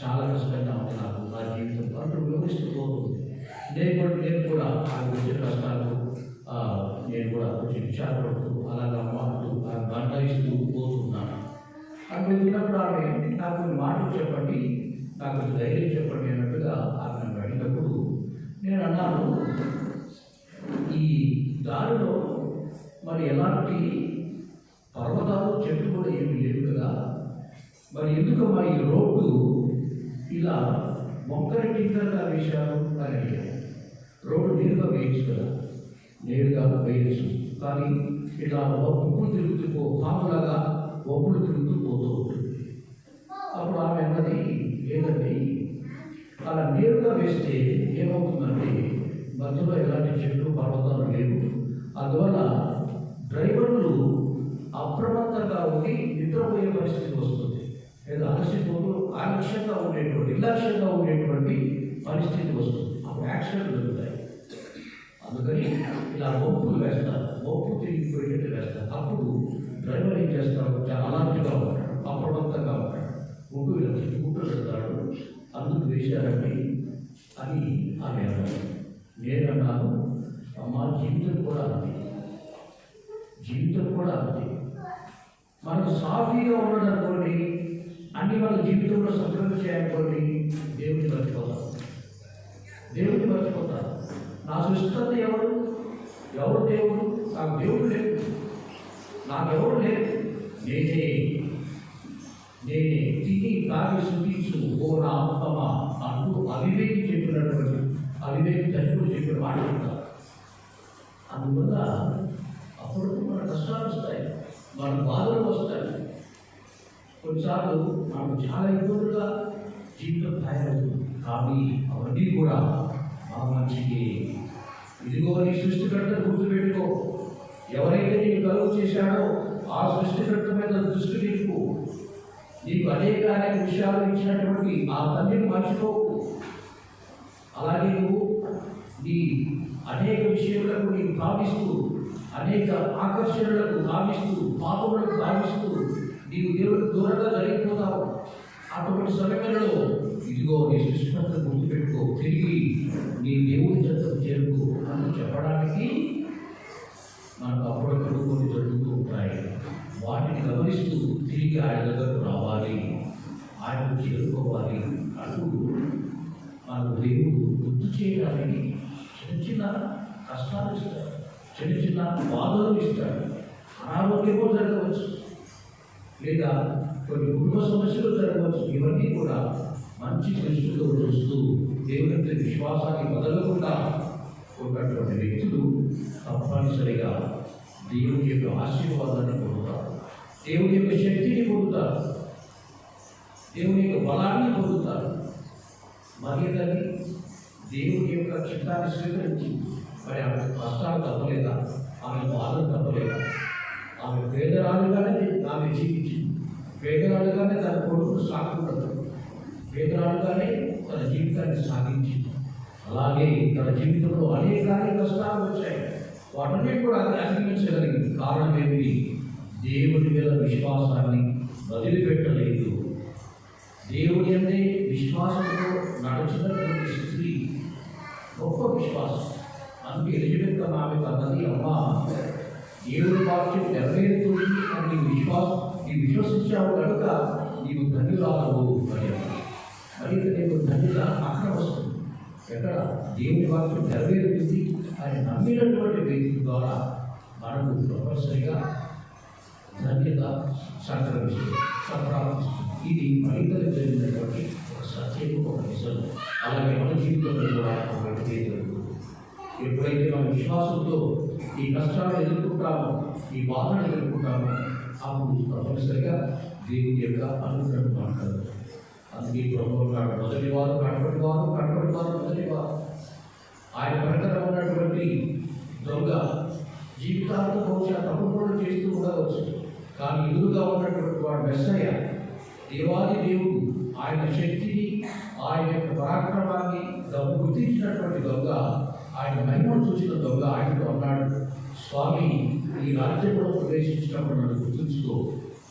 చాలా కష్టంగా ఉంది నాకు నా జీవితం అంటూ వివరిస్తూ పోతుంది. నేను కూడా నాకు వచ్చిన కష్టాలు నేను కూడా కొంచెం విచారపడుతూ అలాగా మారుతూ బంధాయిస్తూ పోతున్నాను. అక్కడ వచ్చినప్పుడు ఆమె నాకు కొన్ని మాటలు చెప్పండి, నాకు ధైర్యం చెప్పండి అన్నట్టుగా ఆమె నన్ను అడిగినప్పుడు నేను అన్నాను, ఈ దారిలో మరి ఎలాంటి పర్వతాలు చెట్లు కూడా ఏమి లేవు కదా, మరి ఎందుకమ్మా ఈ రోడ్డు ఇలా మొక్కరి టింకర్గా వేశారు అని అడిగాను. రోడ్డు నేరుగా వేయచ్చు కదా, నేరుగా వేయచ్చు, కానీ ఇలా ఒప్పులు తిరుగుతూ పాములాగా ఒప్పులు తిరుగుతూ పోతూ ఉంటుంది. అప్పుడు ఆమె అన్నది, ఏదండి అలా నేరుగా వేస్తే ఏమవుతుందంటే మధ్యలో ఎలాంటి చెట్లు పర్వతాలు లేవు, అందువల్ల డ్రైవర్లు అప్రమత్తంగా ఉండి నిద్రపోయే పరిస్థితి వస్తుంది, లేదా నిర్లక్ష్యంగా ఉండేటువంటి పరిస్థితి వస్తుంది. అప్పుడు యాక్సిడెంట్ జరుగుతాయి. అందుకని ఇలా ఒప్పులు వేస్తారు, ఒప్పు తిరిగిపోయేటట్టు వేస్తారు. అప్పుడు డ్రైవర్ ఏం చేస్తాడు, చాలా అలర్ట్గా ఉంటాడు, అప్రమత్తంగా ఉంటాడు, గుడ్డు పెడతాడు. అందుకు వేశారండి అని ఆమె అన్నారు. నేనన్నాను, అమ్మ జీవితం కూడా అంతే. మనకు సాఫీగా ఉన్నదనుకోండి, అన్ని మన జీవితంలో సంతృప్తి చేయాలనుకోండి, దేవుడిని మర్చిపోతారు. నా సృష్టికర్త ఎవరు దేవుడు? నాకు దేవుడు లేదు, నాకెవరు లేదు, నేనే తిని తాగి శుద్ధించు ఓ నా ఆత్మ అంటూ అవివేకి తల్లిపుడు చెప్పిన మాట చెప్తారు. అందువల్ల అప్పుడు మన కష్టాలు వస్తాయి, మన బాధలు వస్తాయి. కొన్నిసార్లు మనకు చాలా ఇబ్బందులుగా జీవితం తయారవుతుంది, కానీ అవన్నీ కూడా మా మంచికి. ఇదిగో నీ సృష్టికర్త గుర్తుపెట్టుకో, ఎవరైతే నీకు కలుగు చేశాడో ఆ సృష్టికర్త మీద దృష్టి నిలుపు. నీకు అనేక విషయాలు ఇచ్చినటువంటి ఆ తండ్రిని మర్చిపోకు. అలాగే నువ్వు నీ అనేక విషయాలకు నీకు భావిస్తూ, అనేక ఆకర్షణలకు భావిస్తూ, పాపములకు భావిస్తూ నీవు దేవుడికి దూరంగా జరిగిపోతావు. అటువంటి సమయంలో ఇదిగో నీ సృష్టికర్త గుర్తుపెట్టుకో, తిరిగి నీ దేవుడి చెంతకు చేరుకో అని చెప్పడానికి మనకు అప్పుడప్పుడు కొన్ని జరుగుతూ ఉంటాయి. వాటిని గమనిస్తూ తిరిగి ఆయన దగ్గరకు రావాలి, ఆయనకు చేరుకోవాలి అంటూ మనకు దేవుడు గుర్తు చేయడానికి చిన్న కష్టాలు ఇస్తాడు, చిన్న బాధలు ఇస్తాడు. అనారోగ్యమో జరగవచ్చు, లేదా కొన్ని కుటుంబ సమస్యలు జరగవచ్చు. ఇవన్నీ కూడా మంచి దృష్టితో చూస్తూ దేవుని విశ్వాసాన్ని వదలకుండా ఉన్నటువంటి వ్యక్తులు తప్పనిసరిగా దేవుని యొక్క ఆశీర్వాదాన్ని పొందుతారు, దేవుని యొక్క శక్తిని పొందుతారు, దేవుని యొక్క బలాన్ని పొందుతారు. మర్యాదని దేవుని యొక్క చిత్తాన్ని స్వీకరించి మరి ఆమె కష్టాలు తప్పలేదా, ఆమె బాధలు తప్పలేదా? ఆమె పేదరాలుగానే ఆమె జీవించింది, పేదరాలుగానే తన కొడుకును సాగుతున్నది, పేదరాలుగానే తన జీవితాన్ని సాగించింది. అలాగే తన జీవితంలో అనేక కష్టాలు వచ్చాయి, వాటిని కూడా అధిగమించగలిగింది. కారణం ఏమిటి? దేవుని మీద విశ్వాసాన్ని వదిలిపెట్టలేదు. దేవుని అంటే విశ్వాసంతో నడిచినటువంటి స్త్రీ గొప్ప విశ్వాసం. అందుకే ఎలిజబెత్ ఆమె అన్నది, అమ్మా దేవుని వాక్యం నెరవేరుతుంది అని నీవు విశ్వసించావు కనుక నీవు ధన్యురాలవు అని. మరి నీవు ధన్యుల అక్కడ వస్తుంది. ఎక్కడ దేవుని వాక్యం నెరవేరుతుంది అని నమ్మినటువంటి వ్యక్తి ద్వారా మనకు తప్పనిసరిగా ధన్యత సంప్రాప్తిస్తుంది. ఇది మరింతలు జరిగినటువంటి ఒక సత్యం, ఒక నిజం. అలాగే మన జీవితంలో కూడా ఒకటి జరుగుతుంది. ఎప్పుడైతే మన విశ్వాసంతో ఈ కష్టాలు ఎదుర్కొంటామో, ఈ బాధను ఎదుర్కొంటామో, అప్పుడు తప్పనిసరిగా దేవుని యొక్క అనుగ్రహం మాట్లాడదు. అందుకే ప్రభువు గారు మొదటివారు, కడపటివారు మొదటివారు. ఆయన ప్రకారం ఉన్నటువంటి దొంగ జీవితాలతో బహుశా తప్పులు చేస్తూ ఉండవచ్చు, కానీ ఎదురుగా ఉన్నటువంటి వాడు మెస్సయ్య, దేవాది దేవుడు, ఆయన శక్తిని, ఆయన యొక్క పరాక్రమాన్ని గుర్తించినటువంటి దొంగ, ఆయన మహిమను చూసిన దొంగ ఆయనతో అన్నాడు, స్వామి ఈ రాజ్యంలో ప్రవేశించినప్పుడు నన్ను గుర్తుంచుకో,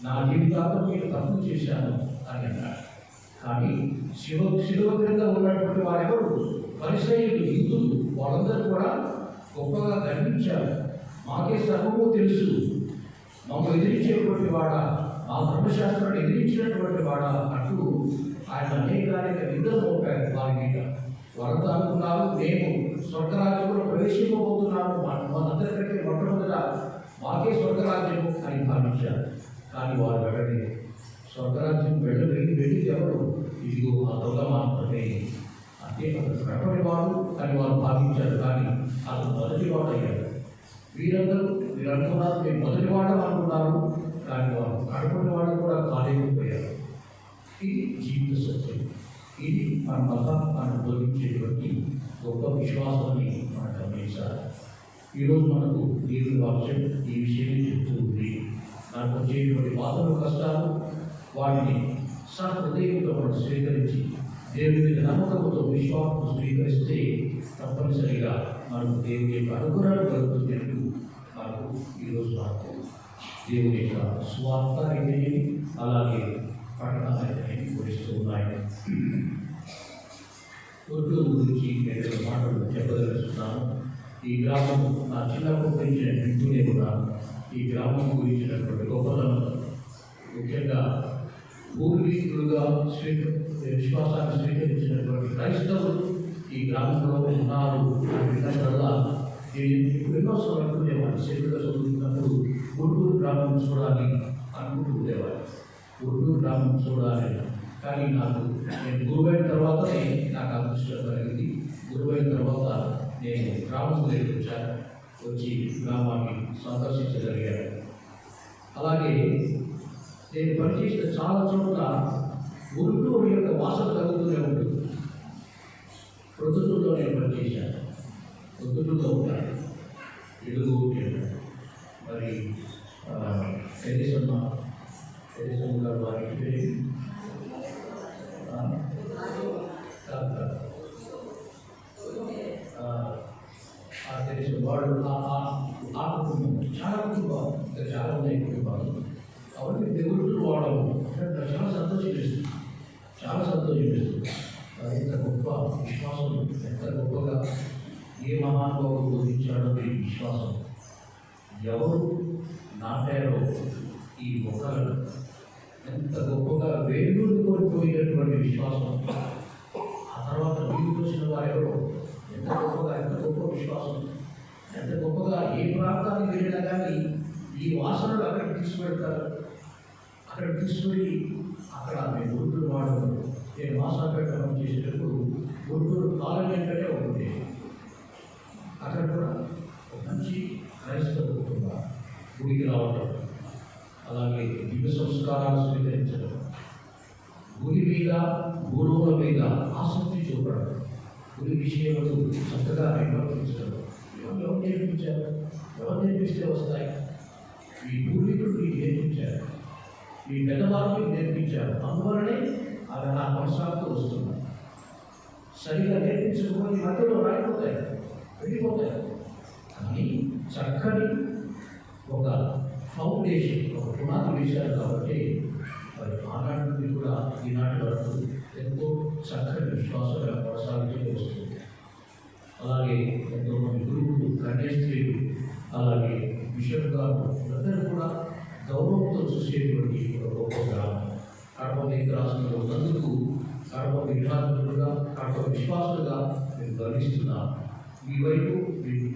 నా జీవితాంతం నేను తప్పు చేశాను అని అన్నాడు. కానీ శిలువ క్రింద ఉన్నటువంటి వారెవరు? పరిసయ్యులు, యూదులు, వాళ్ళందరూ కూడా గొప్పగా గర్వించారు. మాకే సర్వము తెలుసు, మమ్మల్ని ఎదిరించేటువంటి వాడా, మా ధర్మశాస్త్రాన్ని ఎదిరించినటువంటి వాడా అంటూ ఆయన అనేక నిందలు మోపారు వారి మీద. వారంతా అనుకున్నారు, మేము స్వర్గరాజ్యంలో ప్రవేశించబోతున్నాము, మనందరికంటే మొట్టమొదట మాకే స్వర్గరాజ్యము అని భావించారు. కానీ వారు వెళ్ళలేదు. స్వర్గరాజ్యం వెళ్ళి ఎవరు? ఇదిగో ఆ దొంగ మాత్రమే. అంటే అతను కడపటి వాడు అని వారు భావించారు, కానీ అతను మొదటివాడు అయ్యాడు. వీరు అనుకున్నారు మేము మొదటివాడని అనుకున్నారు, కానీ వారు కడపటి వాడు కూడా కాలేకపోయారు. ఇది జీవిత సత్యం. ఇది మన మతాన్ని బోధించేటువంటి గొప్ప విశ్వాసాన్ని మనం గమనించాలి. ఈరోజు మనకు దేవుని వాక్యం ఈ విషయాన్ని చెప్తూ ఉంది. మనకు వచ్చేటువంటి బాధలు, కష్టాలు, వాటిని సహృదయంతో మనం స్వీకరించి దేవుని మీద నమ్మకంతో విశ్వాసం స్వీకరిస్తే తప్పనిసరిగా మనకు దేవుని యొక్క అనుగ్రహాలు కలుగుతున్నట్టు మనకు ఈరోజు మనకు దేవుని యొక్క స్వార్థ అయితే అలాగే పట్టణాలైతే కురిస్తూ ఉన్నాయి. గుంటూరు గురించి నేను మాటలు చెప్పదలుచున్నాను. ఈ గ్రామం నా చిన్నప్పటి నుంచి నేను వింటూనే ఉన్నాను. ఈ గ్రామం గురించినటువంటి గొప్పలను ముఖ్యంగా పూర్వీకులుగా విశ్వాసాన్ని స్వీకరించినటువంటి క్రైస్తవులు ఈ గ్రామంలో ఉన్నారు అని విన్నప్పుడల్లా ఇప్పుడు ఎన్నో సార్లు ఉండేవాడు. శరీరంగా చదువుతున్నప్పుడు గుంటూరు గ్రామం చూడాలి అనుకుంటూ ఉండేవాడు. గుంటూరు గ్రామం చూడాలి. కానీ నేను గురువైన తర్వాతనే నాకు అదృష్టం కలిగింది. గురువైన తర్వాత నేను గ్రామం దగ్గరికి వచ్చాను. వచ్చి గ్రామాన్ని సందర్శించగలిగాను. అలాగే నేను పనిచేసిన చాలా చోట్ల గుంటూరు యొక్క వాసన తగ్గుతూనే ఉంటుంది. ప్రొద్దుటూరులో నేను పనిచేశాను. ప్రొద్దుటూరులో ఉంటాను. ఇడుగు మరి ఎడిసన్ గారు వారికి పేరు తెలిసిన వాడు ఆ కుటుంబం చాలా కుటుంబాలు, ఇంకా చాలా ఉన్నాయి కుటుంబాలు. కాబట్టి దేవుడు వాడము చాలా సంతోషం చేస్తుంది, చాలా సంతోషం చేస్తుంది. ఎంత గొప్ప విశ్వాసం, ఎంత గొప్పగా ఏ మహానుభావుడు బోధించాడో ఈ విశ్వాసం. ఎవరు నాటారో ఈ మొక్కలను ఎంత గొప్పగా వేడుని కోల్పోయినటువంటి విశ్వాసం. ఆ తర్వాత వీలు చూసిన వారెవరో ఎంత గొప్ప విశ్వాసం, ఎంత గొప్పగా ఏ ప్రాంతానికి వెళ్ళినా కానీ ఈ వాసనలు అక్కడికి తీసుకువెళ్తారు. అక్కడ తీసుకుని అక్కడ మేము గుంటూరు వాడము. నేను వాసన పెట్టడం చేసేటప్పుడు గుంటూరు కాలనీ అంటేనే ఉంటుంది. గురువుల మీద ఆసక్తి చూపడం, గురి విషయంలో చక్కగా నిర్వర్తించడం. ఎవరు నేర్పించారు? ఎవరు నేర్పిస్తే వస్తాయి? మీ పూర్వీకులు మీకు నేర్పించారు, మీ పెద్దవాళ్ళు మీకు నేర్పించారు. అందువలనే అవి నా కొనసాగుతూ వస్తున్నాయి. సరిగా నేర్పించకపోతే మధ్యలో రాయిపోతాయి, వెళ్ళిపోతాయి. కానీ చక్కని ఒక ఫౌండేషన్, ఒక పునాది వేశారు కాబట్టి మరి ఆనాటి నుండి కూడా ఈనాటి వరకు ఎంతో చక్కని విశ్వాసంగా కొనసాగుతూ వస్తుంది. అలాగే ఎంతోమంది గురువులు, కన్యాస్త్రీలు, అలాగే బిషప్ గారు అందరూ కూడా గౌరవంతో చూసేటువంటి ఒక గొప్ప గ్రామం. కడప రాష్ట్రంలో ఉన్నందుకు కడప విద్యార్థులుగా, కడప విశ్వాసులుగా మేము గర్విస్తున్నాం. మీ వైపు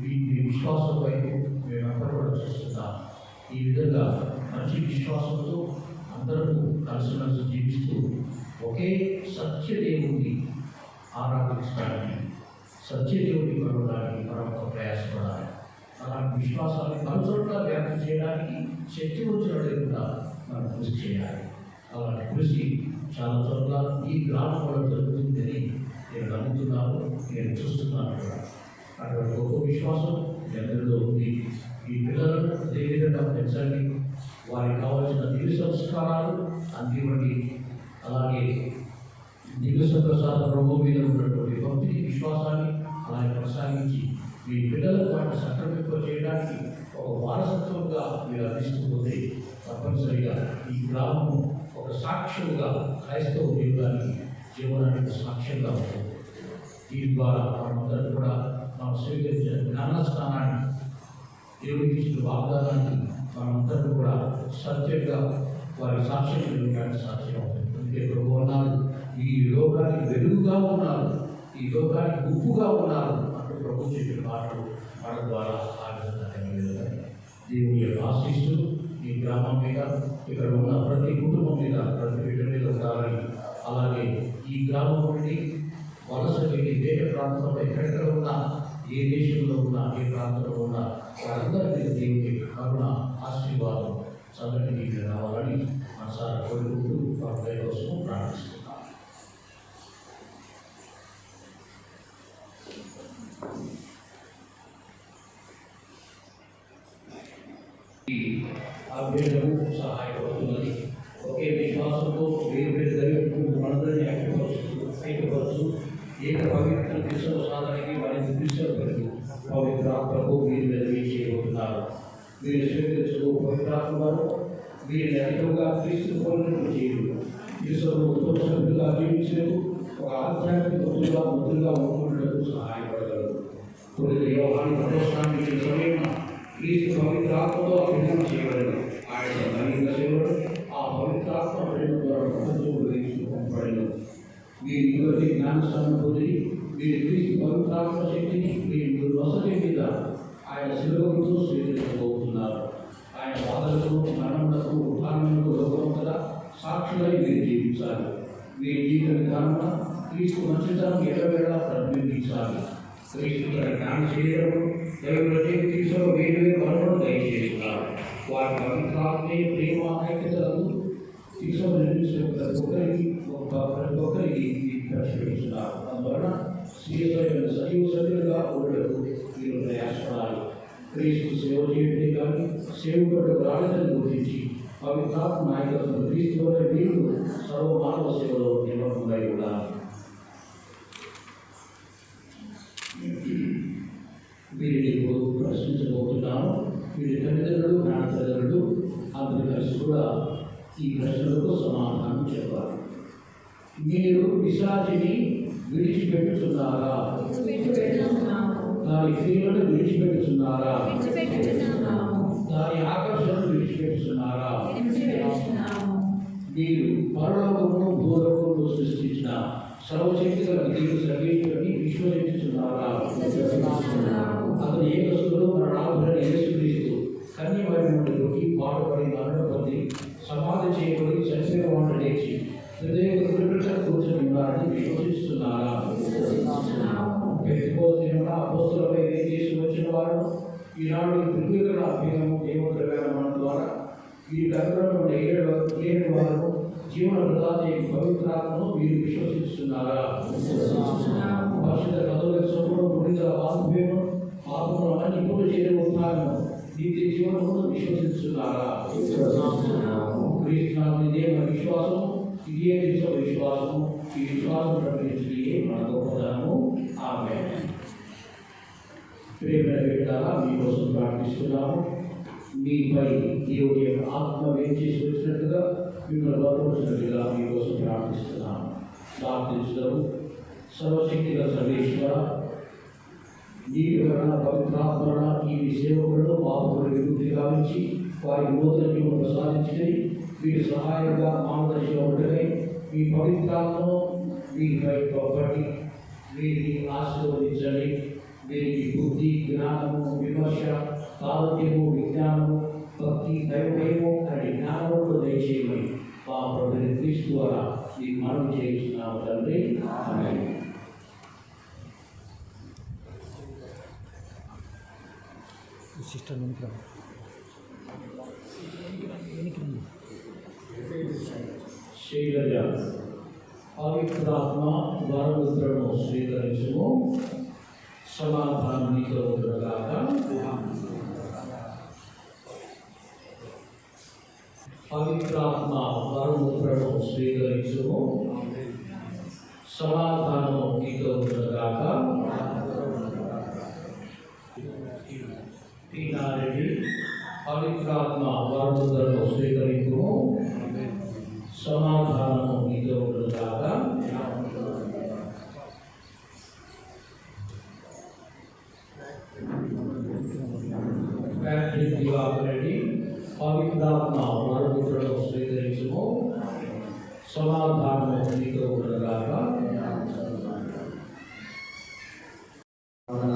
మీ విశ్వాసం వైపు మేము అందరూ కూడా చూస్తున్నాం. ఈ విధంగా మంచి విశ్వాసంతో అందరూ కలిసిమెలిసి జీవిస్తూ ఒకే సత్యదేవుని ఆరాధించడానికి, సత్యదేవుని కలవడానికి మనం ఒక ప్రయాసపడాలి. అలాంటి విశ్వాసాన్ని పలుచోట్ల వ్యాప్తి చేయడానికి శక్తి వచ్చినట్టు కూడా మనం కృషి చేయాలి. అలాంటి కృషి చాలా చోట్ల ఈ గ్రామంలో జరుగుతుందని నేను నమ్ముతున్నాను, నేను చూస్తున్నాను కూడా. అటువంటి గొప్ప విశ్వాసం అందరిలో ఉంది. ఈ పిల్లలను అదేవిధంగా పెంచండి, వారికి కావాల్సిన దివ్య సంస్కారాలు అందివ్వండి. అలాగే దివ్య ప్రసాద ప్రభు మీద ఉన్నటువంటి భక్తిని, విశ్వాసాన్ని అలాగే కొనసాగించి మీ పిల్లలకు వాటిని సంక్రమింప చేయడానికి ఒక వారసత్వంగా మీరు అందిస్తూ పోతే తప్పనిసరిగా ఈ గ్రామము ఒక సాక్ష్యంగా క్రైస్తవ జీవనానికి సాక్ష్యంగా ఉంటుంది. దీని ద్వారా మనమందరం కూడా మనం స్వీకరించిన జ్ఞానస్థానాన్ని, దేవుడికి ఇచ్చిన వాగ్దానాన్ని మనమందరం కూడా సత్యంగా వారి సాక్ష్యం ఇవ్వడానికి సాక్ష్యం అవుతుంది. అందుకే ప్రభు అన్నారు, ఈ లోకానికి వెలుగుగా ఉన్నారు, ఈ లోకానికి ఉప్పుగా ఉన్నారు అంటూ ప్రభు చెప్పిన మాటలు మన ద్వారా ఆ విధంగా దేవుని యొక్క ఆశీస్సులు ఈ గ్రామం మీద, ఇక్కడ ఉన్న ప్రతి కుటుంబం మీద, ప్రతి బిడ్డ మీద ఉండాలని, అలాగే ఈ గ్రామం నుండి వలస వెళ్ళి వేరే ప్రాంతంలో ఎక్కడెక్కడ ఉన్నా, ఏ దేశంలో ఉన్నా, ఏ ప్రాంతంలో ఉన్నా వారందరికీ దేవుని కరుణ, ఆశీర్వాదం చక్కటి మీద రావాలని మనసారా కోరుకుంటూ వారి కోసం ప్రార్థిస్తున్నాం. ఈ అభ్యర్థము సహాయపడుతున్నది. ఒకే విశ్వాసంతో వేరు వేరు దైవము మనందరినీ ఐక్యపరచు ఏక పవిత్ర క్రిస్తవ సాధనకి వారిని తీసుకెళ్ళి పవిత్ర ఆత్మకు వీరు చేయబోతున్నారు. వీరు స్వీకరించు పవిత్రాత్మ వారు వీరిని అధికంగా క్రీస్తు పోలినట్లు చేయు. క్రీస్తును ఉత్తమ సభ్యులుగా జీవించేందుకు ఒక ఆధ్యాత్మిక ముద్దుగా ఉంటున్నట్టు సహాయపడగలరు. తొలి యోహాను ప్రదర్శనానికి సమయం క్రీస్తు పవిత్రాత్మతో అభివృద్ధి చేయబడదు. ఆయన దైవిక సేవలు ఆ పవిత్రాత్మ ప్రేమ ద్వారా పంపబడను. వీరి యువతి జ్ఞానస్థానం పొంది వీరి క్రీస్తు పవిత్రాత్మ శక్తిని వీరి వసతి మీద ఆయన శిలువతో స్వీకరించబోతున్నారు. ఆయన బాధలకు, మరణములకు, ఉత్థానములకు లోకమంతటా సాక్షులై వీరు జీవించాలి. వీరి జీవిత విధానంలో క్రీస్తు మంచితనం ఎల్లవేళలా ప్రతిబింబించాలి. క్రీస్తు తన జ్ఞాన శరీరము ప్రతి క్రీస్తులో వేరు వేరు వనరులను దయచేస్తున్నారు. వారి పవిత్రాత్మే ప్రేమ ఐక్యతలను క్రీస్తును నిర్మించిన ప్రతి ఒక్కరికి ప్రతిష్ఠిస్తున్నారు. అందువలన సజీవ సభ్యులుగా ఉండటకు వీరు ప్రయాసపడాలి. క్రీస్తు సేవ చేయడం కానీ సేవకుడు ప్రాణాలను గుర్తించి పవిత్రాత్మ నాయకత్వం క్రీస్తులోనే వీరు సర్వమానవ సేవలో నిమగ్నమై ఉండాలి. వీరిని ఇప్పుడు ప్రశ్నించబోతున్నాను. వీరి తల్లిదండ్రులు, నాన్న తల్లిదండ్రులు అందరూ కలిసి కూడా ఈ ప్రశ్నలకు సమాధానం చెప్పాలి. మీరు పిశాచిని విడిచిపెట్టుచున్నారా? దాని క్రియలను విడిచిపెట్టుచున్నారా? దాని ఆకర్షణను విడిచిపెట్టుచున్నారా? మీరు పరలోకమును భూలోకమును సృష్టించిన సర్వశక్తి గల దేవుడు సర్వేశ్వరుని విశ్వసించుచున్నారా? అతను ఏకసుడు మరణాభుడైన యేసుక్రీస్తు కన్యమరి నుండి పుట్టి పాటుపడి మరణ పొంది సమాధి చేయబడి చనిపోయిన వాడు లేచి హృదయ కూర్చొని ఉన్నారని విశ్వసిస్తున్నారా? పెట్టుకోవాల్సిన అపోస్తులపై చేసి వచ్చిన వారు ఈనాడు త్రిభుజ అభ్యయము దేవద్రవ్యాల ద్వారా ఈ గర్భంలో 7 వారు జీవన ప్రదాత పవిత్రాత్మను మీరు విశ్వసిస్తున్నారా? పరిశుద్ధ కథోలిక సభలో పునీతుల వాగ్దానం పాపములను ఇప్పుడు చేరి ఉంటాను నీతి జీవనమును విశ్వసిస్తున్నారా? క్రీస్తునాథుని దేవుని విశ్వాసం ఇదే విశ్వాసం. ఈ విశ్వాసం ప్రకటించే మన గొప్పతనము. ఆమేన్. ప్రేమ పెట్టాలా మీకోసం ప్రార్థిస్తున్నాము. మీపై దేవుడి యొక్క ఆత్మ వేచేసి వచ్చినట్టుగా మిమ్మల్ని బలపరుచినట్టుగా మీకోసం ప్రార్థిస్తున్నాము. ప్రార్థించడం సర్వశక్తిగా సర్వేశ్వర నీ వివరణ పవిత్రాత్మరణ ఈ సేవకులను పాపములు విముక్తి గావించి వారి నూతన జీవనం ప్రసాదించి వీరి సహాయంగా మార్గదర్శిగా ఉండగా మీ పవిత్రాత్మను వీరిపై పట్టి వీరిని ఆశీర్వదించండి. వీరికి బుద్ధి, జ్ఞానము, విమర్శ, సామర్థ్యము, విజ్ఞానము, భక్తి, దైవము అనే జ్ఞానములు దయచేయమని మా ప్రభుని క్రీస్తు ద్వారా మీకు మనం చేయించున్నాము తండ్రి. ఆమేన్. శైలజ పవిత్రాత్మ వరముద్రను స్వీకరించుము. సమాధానం నీతో ఉండగాక. పవిత్రాత్మ వరముద్రను స్వీకరించుము. సమాధానము నీతో ఉండగాక. పీనారెడ్డి పవిత్రాత్మ వరముద్రను స్వీకరించుము. సమాధానము నీతో ఉండగాక. ప్యాట్రిక్ దివాకరెడ్డి పవిత్రాత్మ వరముద్రను స్వీకరించుము. సమాధానము నీతో ఉండగాక.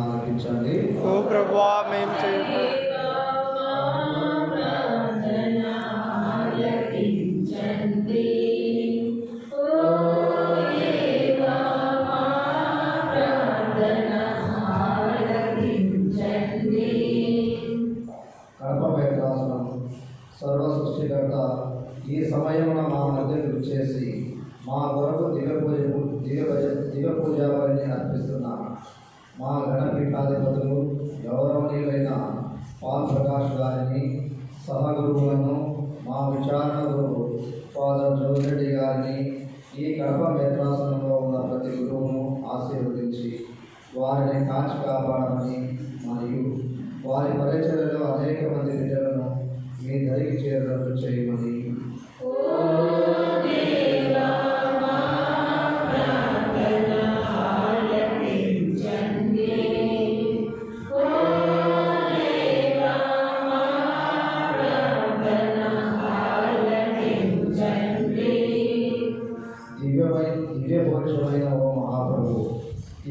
ఆలకించండి. ఓ ప్రభువా మేము చేయ సర్వ సృష్టికర్త ఈ సమయంలో మా మధ్యకు చేసి మా కొరకు దివ్య పూజ వారిని అర్పిస్తున్నాను. మా గణపీఠాధిపతులు గౌరవనీయులైన పాల్ ప్రకాష్ గారిని, సహగురువులను, మా విచారణ గురువు ఫాదర్ జోగిరెడ్డి గారిని, ఈ కడప మేత్రాసనంలో ఉన్న ప్రతి గురువును ఆశీర్వదించి వారిని కాచి కాపాడమని మరియు వారి పరిచర్యలో అనేక మంది బిడ్డలను మీ దరికి చేరేటట్లు చేయమని దివ్యపురుషులైన ఓ మహాప్రభు,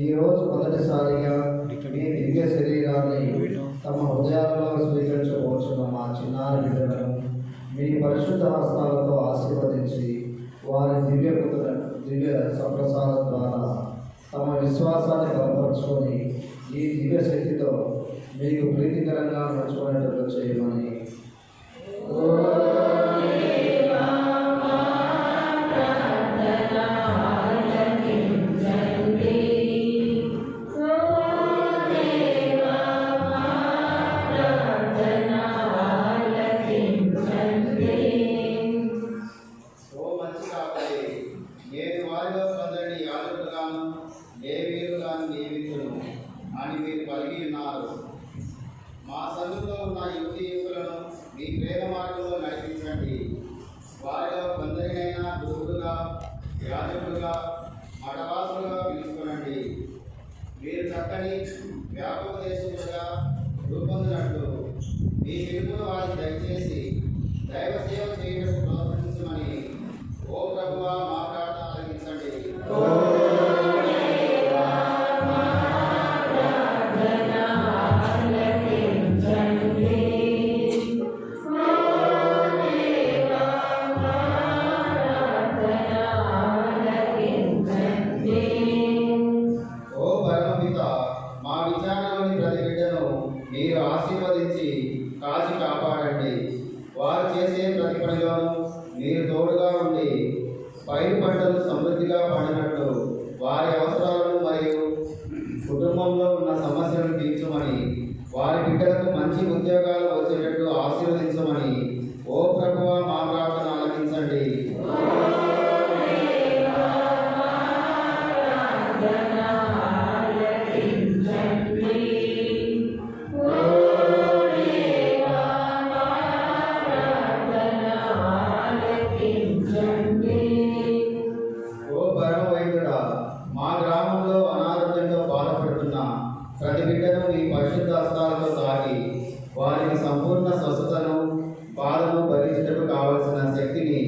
ఈరోజు మొదటిసారిగా మీ దివ్య శరీరాన్ని తమ హృదయాలలో స్వీకరించబోతున్న మా చిన్నారి బిడ్డలను మీ పరిశుద్ధ హస్తాలతో ఆశీర్వదించి వారి దివ్య సంప్రసాదం ద్వారా తమ విశ్వాసాన్ని బలపరుచుకొని ఈ దివ్య శక్తితో మీకు ప్రీతికరంగా నడుచుకునేటట్లు చేయమని అని మీరు పలికి ఉన్నారు. మా సంఘంలో ఉన్న యువకులను మీ ప్రేమ మార్గంలో నడిపించండి. వారిలో కొందరినైనా గురువులుగా, యాజకులుగా, మఠవాసులుగా పిలుచుకోనండి. మీరు చక్కని వ్యాపోపదేశకులుగా రూపొందినట్లు మీ పిలుపును వారికి దయచేసి దైవ సేవ చేయడం ప్రోత్సహించమని ఓ ప్రభువా మా ప్రార్థన ఆలకించండి. మీరు ఆశీర్వదించి కాచి కాపాడండి. వారు చేసే ప్రతి పనిలోనూ మీరు తోడుగా ఉండి కుటుంబంలో ఉన్న సమస్యలను తీర్చమని, వారి బిడ్డలకు మంచి ఉద్యోగాలు వచ్చేటట్టు ఆశీర్వదించమని ఓ ప్రభువా మా ప్రార్థన ఆలకించండి. ఓ పరమ వైద్యుడా, మా గ్రామంలో అనారోగ్యంతో బాధపడుతున్న ప్రతి బిడ్డను మీ పరిశుద్ధ హస్తాలతో తాకి వారికి సంపూర్ణ స్వస్థతను, బాధను భరించుటకు కావలసిన శక్తిని,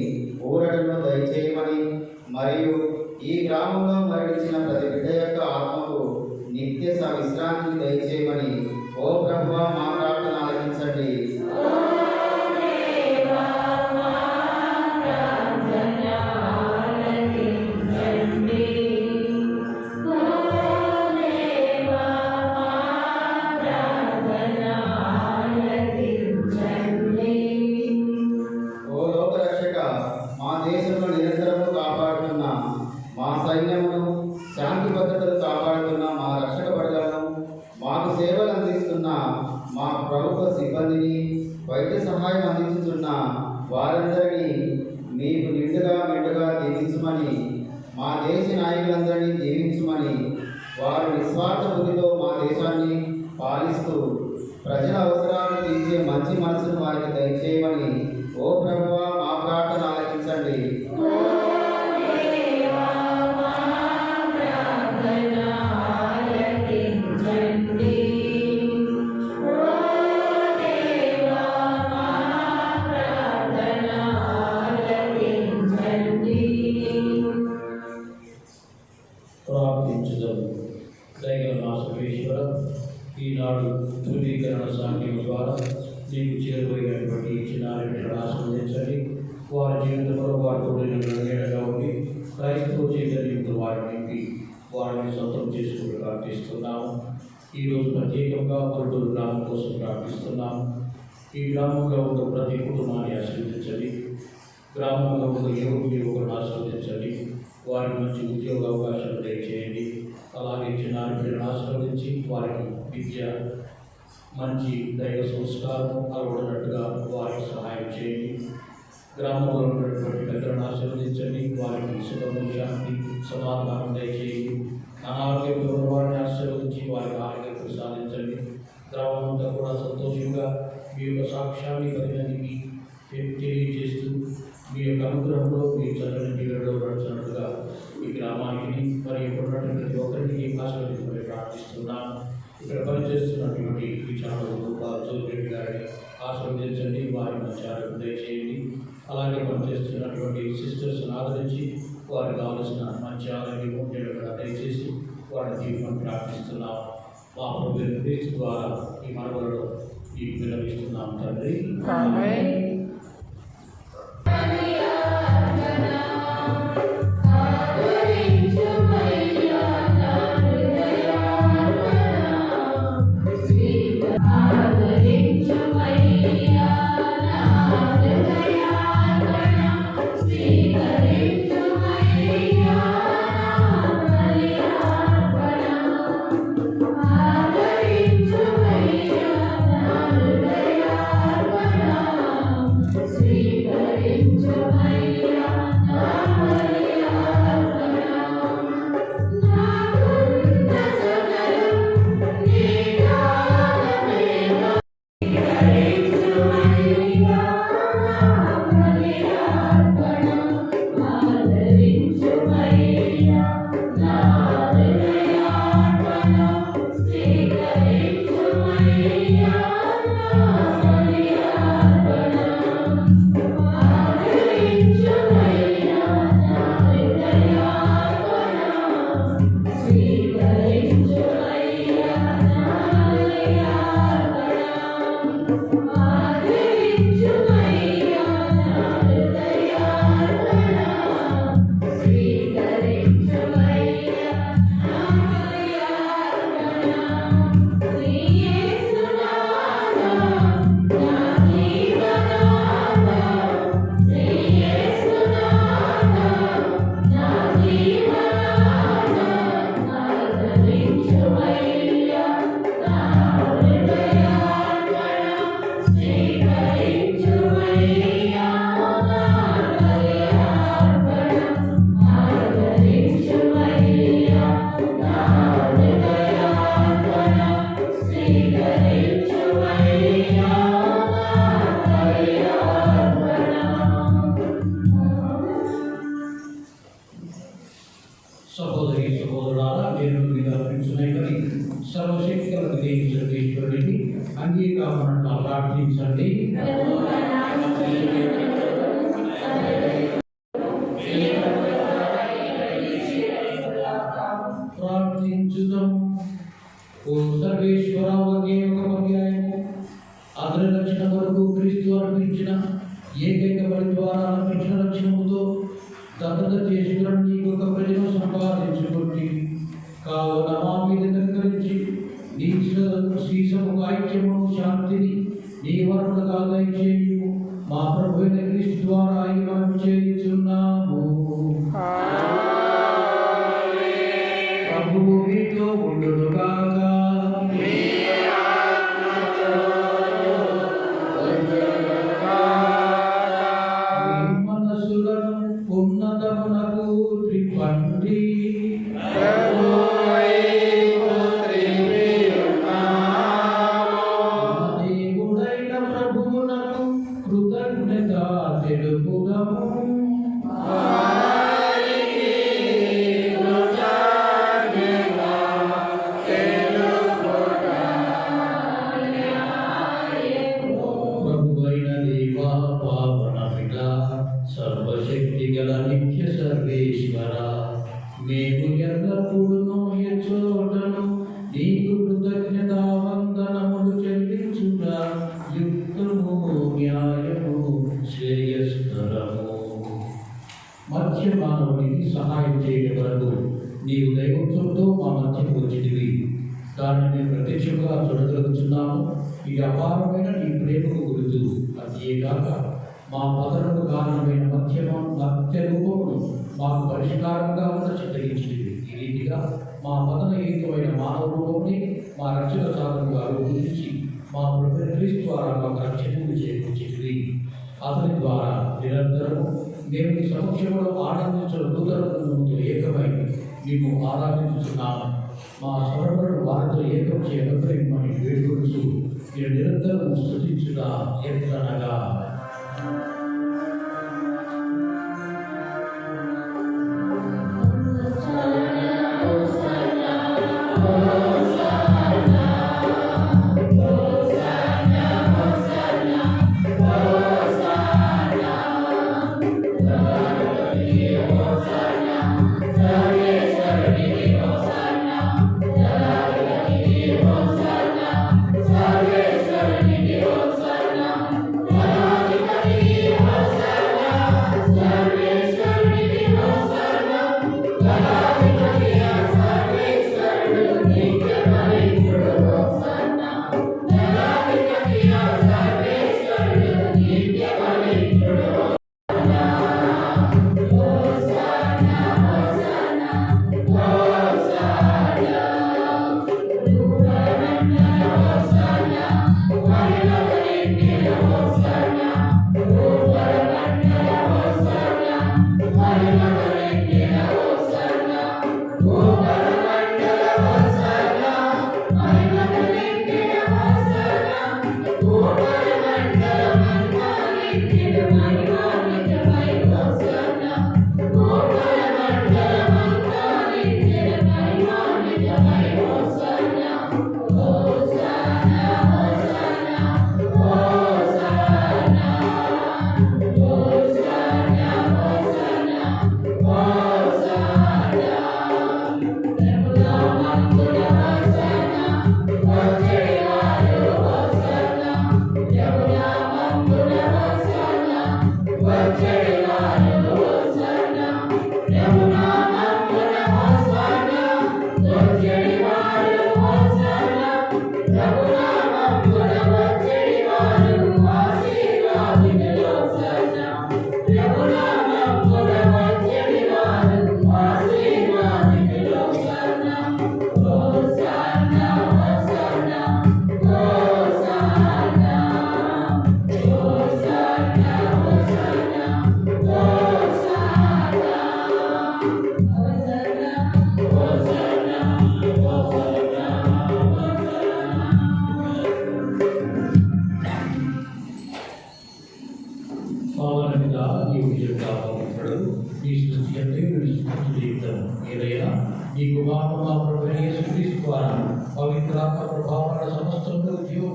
ఊరటను దయచేయమని, మరియు ఈ గ్రామంలో మరణించిన ప్రతి బిడ్డ యొక్క ఆత్మకు నిత్య విశ్రాంతిని దయచేయమని ఓ ప్రభువా మా ప్రార్థన ఆలకించండి. ఓ లోకరక్షక, మా దేశంలో నిరంతరము కాపాడుతున్న మా సైన్యమును, శాంతి భద్రతలు కాపాడుతున్న మా రక్షక బడులను, మాకు సేవలు అందిస్తున్న మా ప్రభుత్వ సిబ్బందిని, వైద్య సహాయం అందించుతున్న వారందరినీ మీకు మెండుగా దీవించమని, మా దేశ నాయకులందరినీ దీవించమని, వారు నిస్వార్థ బుద్ధితో మా దేశాన్ని పాలిస్తూ ప్రజల అవసరాలను తీర్చే మంచి మనసును వారికి దయచేయమని ఓ ప్రభువా మా ప్రార్థన ఆలకించండి. ప్రార్థించుదాం. దయగల మా సర్వేశ్వర, ఈనాడు ధృవీకరణ సాంఖ్యం ద్వారా నీకు చేరువైనటువంటి చిన్నారిని ఆశీర్వదించండి. వారి జీవితంలో వారితో నీడగా ఉండి క్రైస్తవ చైతన్యంతో వారిని నింపి వారిని సొంతం చేసుకుని ప్రార్థిస్తున్నాము. ఈరోజు ప్రత్యేకంగా కొల్లూరు గ్రామం కోసం ప్రార్థిస్తున్నాము. ఈ గ్రామంలో ఉన్న ప్రతి కుటుంబాన్ని ఆశీర్వదించండి. గ్రామంలో ఉన్న యువకులను ఆశీర్వదించండి. వారి మంచి ఉద్యోగ అవకాశాలు దయచేయండి. అలాగే చిన్నారిని ఆశీర్వదించి వారికి విద్య, మంచి దైవ సంస్కారం అలవడినట్టుగా వారికి సహాయం చేయండి. గ్రామంలో ఉన్నటువంటి పెద్దలను ఆశీర్వదించండి. వారికి సుఖము, శాంతి, సమాధానం దయచేయండి. అనారోగ్యంతో వారిని ఆశీర్వదించి వారికి ఆరోగ్యం ప్రసాదించండి. గ్రామం అంతా కూడా సంతోషంగా మీ యొక్క సాక్ష్యాన్ని 10 మందికి తెలియజేస్తూ మీ యొక్క అనుగ్రహంలో మీ చల్లని నీళ్ళలో నడుచున్నట్టుగా ఈ గ్రామానికి మరియు ఉన్నటువంటి ప్రతి ఒక్కరికి ఆశీర్వదించమని ప్రార్థిస్తున్నాను. ఇక్కడ పనిచేస్తున్నటువంటి విచారణలు జోగిరెడ్డి గారిని ఆశీర్వదించండి. వారి మంచి ఆరోగ్యం దయచేయండి. అలాగే పనిచేస్తున్నటువంటి సిస్టర్స్ని ఆదరించి వారికి కావలసిన మంచి ఆరోగ్యం ఉండేలా దయచేసి వారిని తీర్మని ప్రార్థిస్తున్నాం. మా ప్రభువైన క్రీస్తు ద్వారా ఈ మనవలలో ఈ విన్నవిస్తున్నాం తండ్రి. సర్వశక్తి గల సర్వేశ్వరుడికి అంగీకారం ప్రార్థించండి. ప్రార్థించుదాం. ఓ సర్వేశ్వర, ఒకే ఒక పర్యాయము అతని రక్షణ కొరకు క్రీస్తు అర్పించిన ఏకైక బలి ద్వారా అర్పించిన రక్షణముతో దత్తత చేసుకున్న నీకు ఒక ప్రజను సంపాదించుకుంటే కావున మా మీద కనికరించి నీ శ్రీసము ఐక్యమును శాంతిని నీ వరుణగా దయచేయు. మా ప్రభు అయిన క్రీస్తు ద్వారా ఈ మనం చేయుచున్నాము. ప్రభువు మీతో ఉండుగాక. మనసులను ఉన్నతమునకు త్రిప్పండి. దేవుడైన ప్రభువునకు కృతజ్ఞత తెలుపుదము. ప్రభువైన దేవా, పావన పిత, సర్వశక్తి గల నిత్య సర్వేశ్వర, మేము ఎల్లప్పుడూ ఎచ్చోటను నీకు కృతజ్ఞతా వందనములు చెల్లించుట యుక్తము, న్యాయము, శ్రేయస్కరము. మధ్య మానవునికి సహాయం చేయడం వరకు నీవు దైవత్వంతో మా మధ్యకు వచ్చినవి. దాన్ని మేము ప్రత్యక్షంగా చూడగలుగుతున్నాము. ఇది అపారమైన నీ ప్రేమకు గుర్తు. అదేగాక మా పదనకు కారణమైన మధ్య రూపమును మాకు పరిష్కారంగా ఉన్న చిత్తగించినవి. ఈ రీతిగా మా పదన హేతువైన మానవ రూపంని మా రక్షణ సాధనగా రూపొందించి మా ప్రభు క్రీస్తు ద్వారా మాకు రక్షణను చేకూర్చినవి. అతని ద్వారా నిరంతరము మేము ఈ సమక్షంలో ఆనందించిన దూతరత్నంతో ఏకమై మేము ఆరాధించుతున్నాము. మా స్వరములను వారితో ఏకం చేయమని వేడుకొలుచు మీరు నిరంతరం స్తుతించుట ఎట్లనగా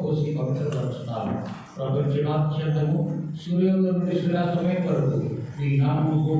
పోసి పవిత్రపరుచున్నారు. ప్రపంచనాత్యంతము సూర్యోదయం నుండి సూర్యాస్తమయం వరకు ఈ నామముకు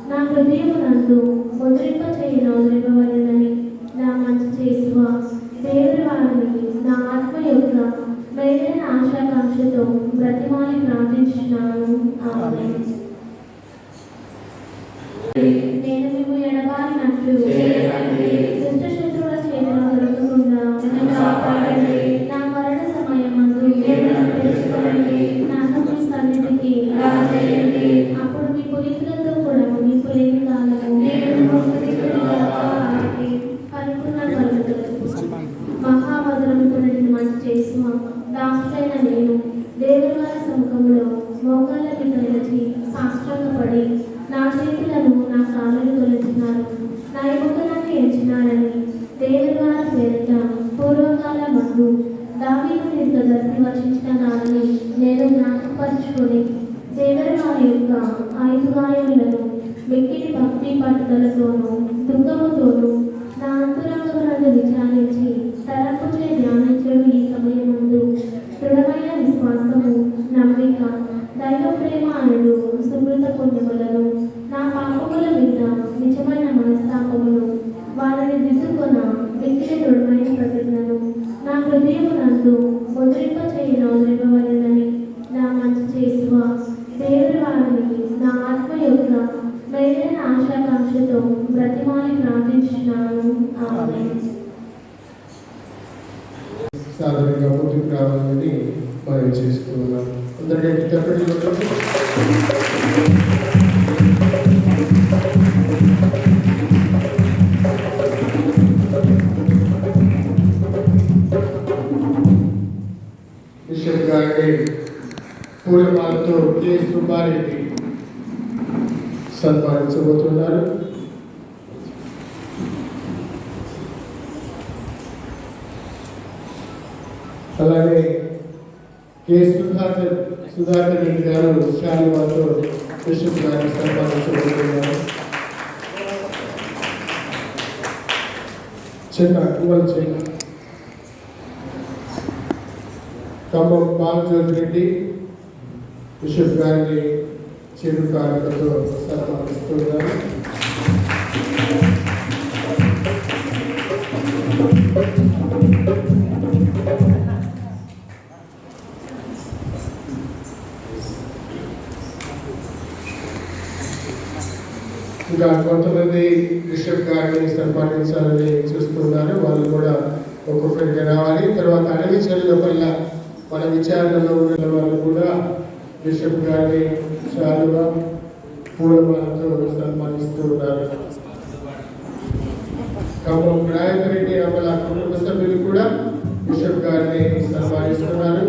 నా హృదయమునందు ముద్రింప చేయను నా మంచి ఉన్నారని దేవుని వారి పేరిట పూర్వకాల మందు దావీదు దీర్ఘదర్శి వర్షించిన నాడని నేను జ్ఞాపకపరుచుకొని దేవుని వారి యొక్క 5 గాయములను మిక్కిలి భక్తి పట్టుదలతోనూ దుఃఖముతోనూ నా అంతరంగమునందు విచారించి తలంపుచే ధ్యానించడం ఈ సమయం ముందు దృఢమైన విశ్వాసము నమ్మిక దైవ ప్రేమ అనుడు సుమృత పుణ్యములను నా పాపముల మీద నిజమైన మనస్తాపమును వారిని దిద్దుకొన మిక్కిలి దృఢమైన ప్రతిజ్ఞను నా హృదయమునందు ముద్రింప చేయనవలెనని నా మంచి చేసువ దేవుని వారిని నా ఆత్మ యొక్క మేలైన ఆశాకాంక్షతో బ్రతిమాలి ప్రార్థించున్నాను. ఆమేన్. సాధారణంగా ముందుకు రావాలని మనం చేస్తూ ఉన్నాం. అందరికీ చెప్పండి. బిషప్ గారిని పూలమాలతో కె సుబ్బారెడ్డి సన్మానించబోతున్నారు. అలాగే కె సుధాకర్ రెడ్డి గారు శాలివాతో బిషప్ గారిని సన్మానించబోతున్నారు. చిన్న ఖమ్మం బాలజ్యోతి రెడ్డి బిషప్ గారిని చెడు కానుకతో సన్మానిస్తున్నారు. ఇంకా కొంతమంది బిషప్ గారిని సన్మానించాలని చూస్తున్నారు. వాళ్ళు కూడా ఒక్కొక్కరిగా రావాలి. తర్వాత అడవి చెరువుల వల్ల మన విచారణలో ఉన్న వాళ్ళు కూడా బిషప్ గారిని శాలువా పూలమాలతో సన్మానిస్తూ ఉన్నారు. ఖమ్మం రాయకరెడ్డి అమల కుటుంబ సభ్యులు కూడా బిషప్ గారిని సన్మానిస్తున్నారు.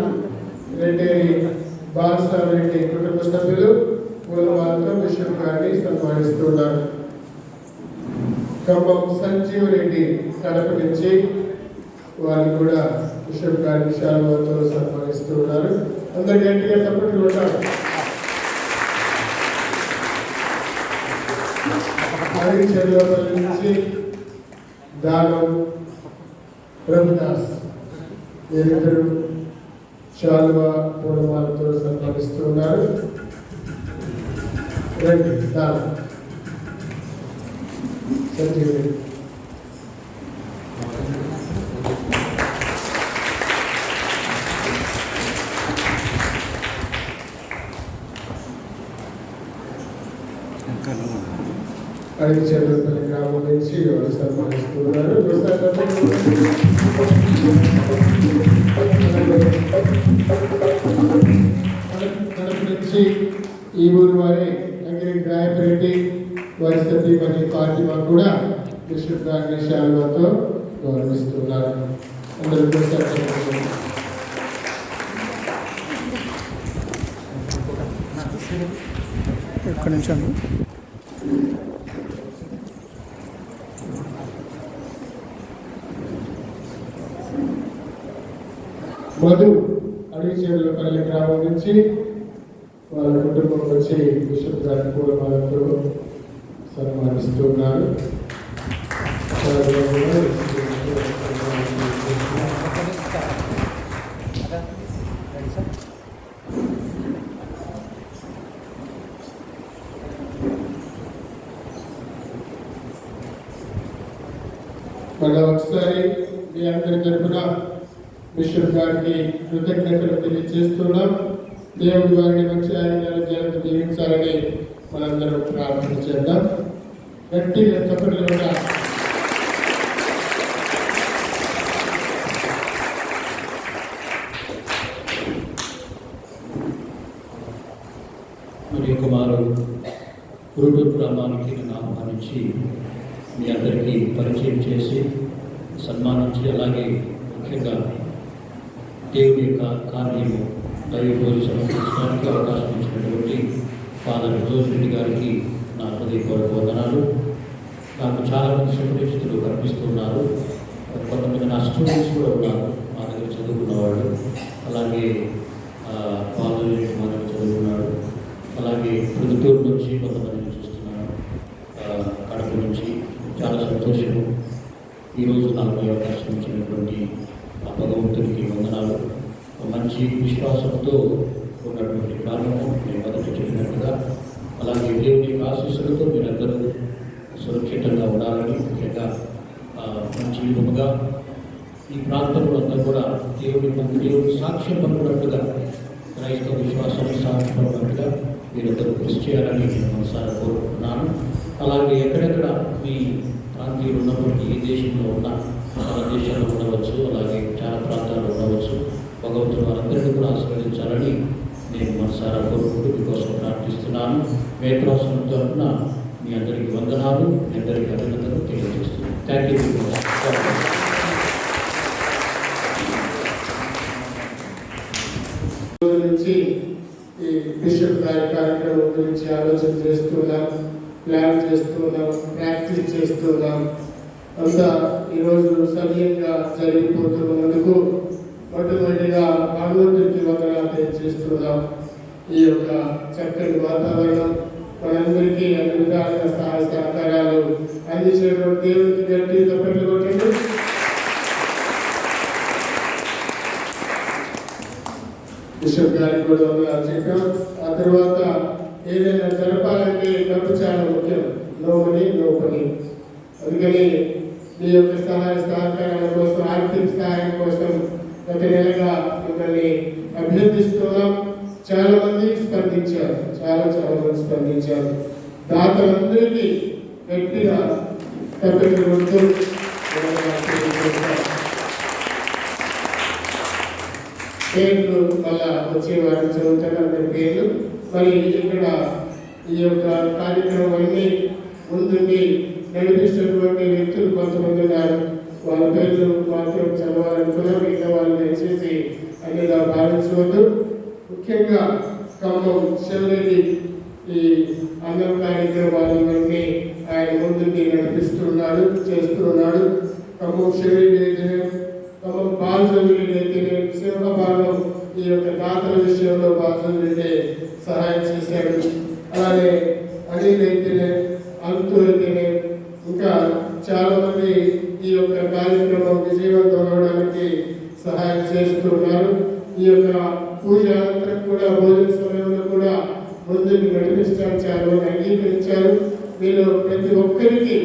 రెడ్డేరి బాలసారెడ్డి కుటుంబ సభ్యులు పూలమాలతో బిషప్ గారిని సన్మానిస్తున్నారు. ఖమ్మం సంజీవ్ రెడ్డి కడప నుంచి వాళ్ళు కూడా బిషప్ గారిని శాలువాతో సన్మానిస్తూ ఉన్నారు. అందరు గట్టిగా సపోర్ట్ కొట్టారు. చెరువుపల్లి నుంచి దానం ప్రభుదాస్ వీరిద్దరు శాలువా పూలమాలతో సన్మానిస్తున్నారు. రండి దానం సంజీవ్ రెడ్డి. అడిగి చెరువుపల్లి గ్రామం నుంచి వాళ్ళు సన్మానిస్తున్నారు. కడప నుంచి ఈ ఊరు వారి అంగిరి రాయపరెడ్డి వారి సతీమణి ఫాతిమా కూడా బిషప్ గారిని శాలువాతో గౌరవిస్తున్నారు. అందరూ ఒక్క నిమిషం. మధు అడిచేరులపల్లి గ్రామం నుంచి వాళ్ళ కుటుంబం వచ్చి బిషప్ గారి పూలమాలతో సన్మానిస్తున్నారు. మళ్ళీ ఒకసారి మీ అందరి తరఫున బిషప్ గారికి కృతజ్ఞతలు తెలియజేస్తున్నాం. దేవుడి వారిని మంచి ఆరోగ్యాలతో జీవించాలని మనందరం ప్రార్థన చేద్దాం. గట్టిగా చప్పట్లు కూడా. మరి కుమారుడు గురుడు గ్రామానికి ఆహ్వానించి మీ అందరికీ పరిచయం చేసి సన్మానించి అలాగే ముఖ్యంగా దేవుడి యొక్క కార్యము దైవబోధి సమర్పించడానికి అవకాశం ఇచ్చినటువంటి ఫాదర్ జోష్ రెడ్డి గారికి నా హృదయపూర్వక వందనాలు. నాకు చాలామంది సుపరిచితులు కనిపిస్తున్నారు. కొంతమంది నా స్టూడెంట్స్ కూడా ఉన్నారు, మా దగ్గర చదువుకున్నవాళ్ళు. అలాగే పాలు మా దగ్గర చదువుకున్నాడు. అలాగే ప్రొద్దుటూరు నుంచి కొంతమందిని చూస్తున్నాను, కడప నుంచి. చాలా సంతోషము. ఈరోజు నాకు ఈ అవకాశం ఇచ్చినటువంటి భగవంతుడికి వందనాలు. మంచి విశ్వాసంతో ఉన్నటువంటి కారణము నేను మొదట చెప్పినట్టుగా. అలాగే దేవుని ఆశీస్సులతో మీరందరూ సురక్షితంగా ఉండాలని, ముఖ్యంగా మంచి విధముగా ఈ ప్రాంతంలో అంతా కూడా దేవుని సాక్ష్యం పలుకున్నట్టుగా, క్రైస్తవ విశ్వాసాన్ని సాక్ష్యం పలుకున్నట్టుగా మీరందరూ కృషి చేయాలని నేను మనసారా కోరుకుంటున్నాను. అలాగే ఎక్కడెక్కడ మీ ప్రాంతీయులు ఉన్నప్పటికీ ఏ దేశంలో ఉన్నా, మన దేశాల్లో ఉండవచ్చు, అలాగే చాలా ప్రాంతాల్లో ఉండవచ్చు, భగవంతుడు వారందరినీ కూడా ఆశీర్వదించాలని నేను మనసారా కోరుకుంటూ మీకోసం ప్రార్థిస్తున్నాను. మేత్రాసనం తరఫున మీ అందరికీ వందనాలు, మీ అందరికీ అభినందనలు తెలియజేస్తున్నాను. Thank you. నుంచి ఈ బిషప్ గారి కార్యక్రమం గురించి ఆలోచన చేస్తున్నాం, ప్లాన్ చేస్తున్నాం, ప్రాక్టీస్ చేస్తున్నాం. అంతా ఈరోజు సవ్యంగా జరిగిపోతున్నందుకు మొట్టమొదటిగా భగవంతుడికి వందనాలు తెలియజేస్తున్నాం. ఈ యొక్క చక్కని వాతావరణం మనందరికీ అన్ని విధాలుగా సహాయ సహకారాలు అందించినటువంటి దేవునికి గట్టి తప్పట్లు కొట్టండి. బిషప్ గారికి కూడా వందనాలు చెప్పాం. ఆ తర్వాత ఏదైనా జరపాలంటే డబ్బు చాలా ముఖ్యం. నో మనీ నో పని. అందుకని మీ యొక్క సహాయ సహకారాల కోసం, ఆర్థిక సహాయం కోసం గత నెలగా మిమ్మల్ని అభ్యర్థిస్తున్నాం. చాలా మంది స్పందించారు, చాలా మంది స్పందించారు. దాతలందరికీ గట్టిగా తప్పట్లు కొడుతూ పేర్లు మళ్ళా వచ్చే వారం చదువుతారు అందరి పేర్లు. మరి ఇక్కడ ఈ యొక్క కార్యక్రమం అన్ని ముందుండి నడిపిస్తున్నటువంటి వ్యక్తులు కొంతమంది ఉన్నారు. వాళ్ళ పేర్లు మాత్రం చదవాలనుకున్నా, మిగతా వాళ్ళు దయచేసి అన్నిగా భావించవద్దు. ముఖ్యంగా ఖమ్మం శివరెడ్డి ఈ అన్నం కార్యక్రమాలు ఇవన్నీ ఆయన ముందుండి నడిపిస్తున్నాడు, చేస్తున్నాడు. ఖమ్మం శివరెడ్డి అయితేనే, ఖమ్మం బాలచంద్రుడి అయితేనే, సింహపాలెం ఈ యొక్క దాతల విషయంలో బాలచంద్రుడి సహాయం చేశాడు. అలాగే అనిల్ అయితేనే, అంతు అయితేనే, ఇంకా చాలా మంది ఈ యొక్క కార్యక్రమం విజయవంతం అవడానికి సహాయం చేస్తున్నారు. ఈ యొక్క పూజ అనంతరం కూడా భోజన సమయంలో కూడా ముందుకు నడిపించడానికి చాలా మంది అంగీకరించారు. మీలో ప్రతి ఒక్కరికి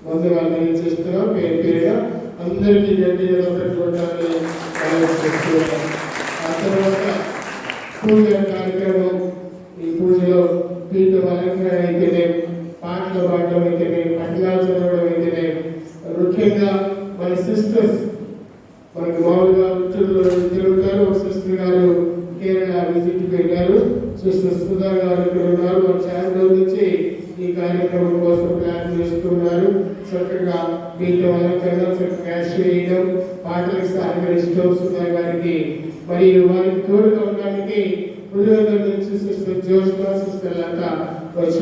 వందనాలు తెలియజేస్తున్నాం. పేరు పేరుగా అందరికీ గట్టిగా పెట్టుకోవడానికి ఆలోచిస్తున్నాం. ఆ తర్వాత పూజ కార్యక్రమం, ఈ పూజలో పీఠం అలంకరణ అయితేనే, పాటలు పాడడం అయితేనే, పట్టణాలు చదవడం అయితేనే, ముఖ్యంగా మన సిస్టర్స్ మనకు మామూలుగా వృత్తుల్లో తిరుగుతారు. సిస్టర్ గారు కేరళ విజిట్ పెట్టారు. సిస్టర్ సుధా గారు ఇక్కడ ఉన్నారు. మన చాలా నుంచి ఈ కార్యక్రమం కోసం ప్లాన్ చేస్తున్నారు. చక్కగా మీతో అలంకరణ, చక్కగా క్యాష్ వేయడం, పాటలకు సహకరిస్తూ సుధా గారికి మరియు వారికి తోడుగా ఉండడానికి పులివెందుల నుంచి సిస్టర్ జోష్మా, సిస్టర్ లత వచ్చి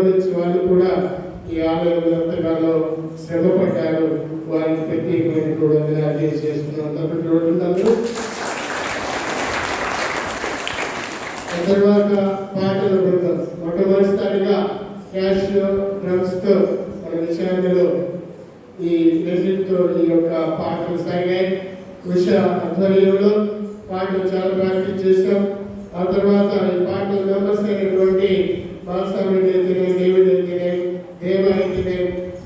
నుంచి వాళ్ళు కూడా ఈ ఆలయంలో ఎంతగానో శ్రమ పడ్డారు. వారికి ప్రత్యేకమైన కూడా చేస్తున్నాం. తప్పటి రోజులందరూ తర్వాత పాటల బృందం మొట్టమొదటిసారిగా క్యాష్ డ్రమ్స్తో మన విషయాలలో ఈ రెండింటితో ఈ యొక్క పాటలు సాగాయి. ఉష ఆధ్వర్యంలో పాటలు చాలా ప్రాక్టీస్ చేశాం. ఆ తర్వాత ఈ పాటల మెంబర్స్ అయినటువంటి బాలస్వామి అయితేనే, డేవిడ్ అయితేనే, దేవ అయితేనే,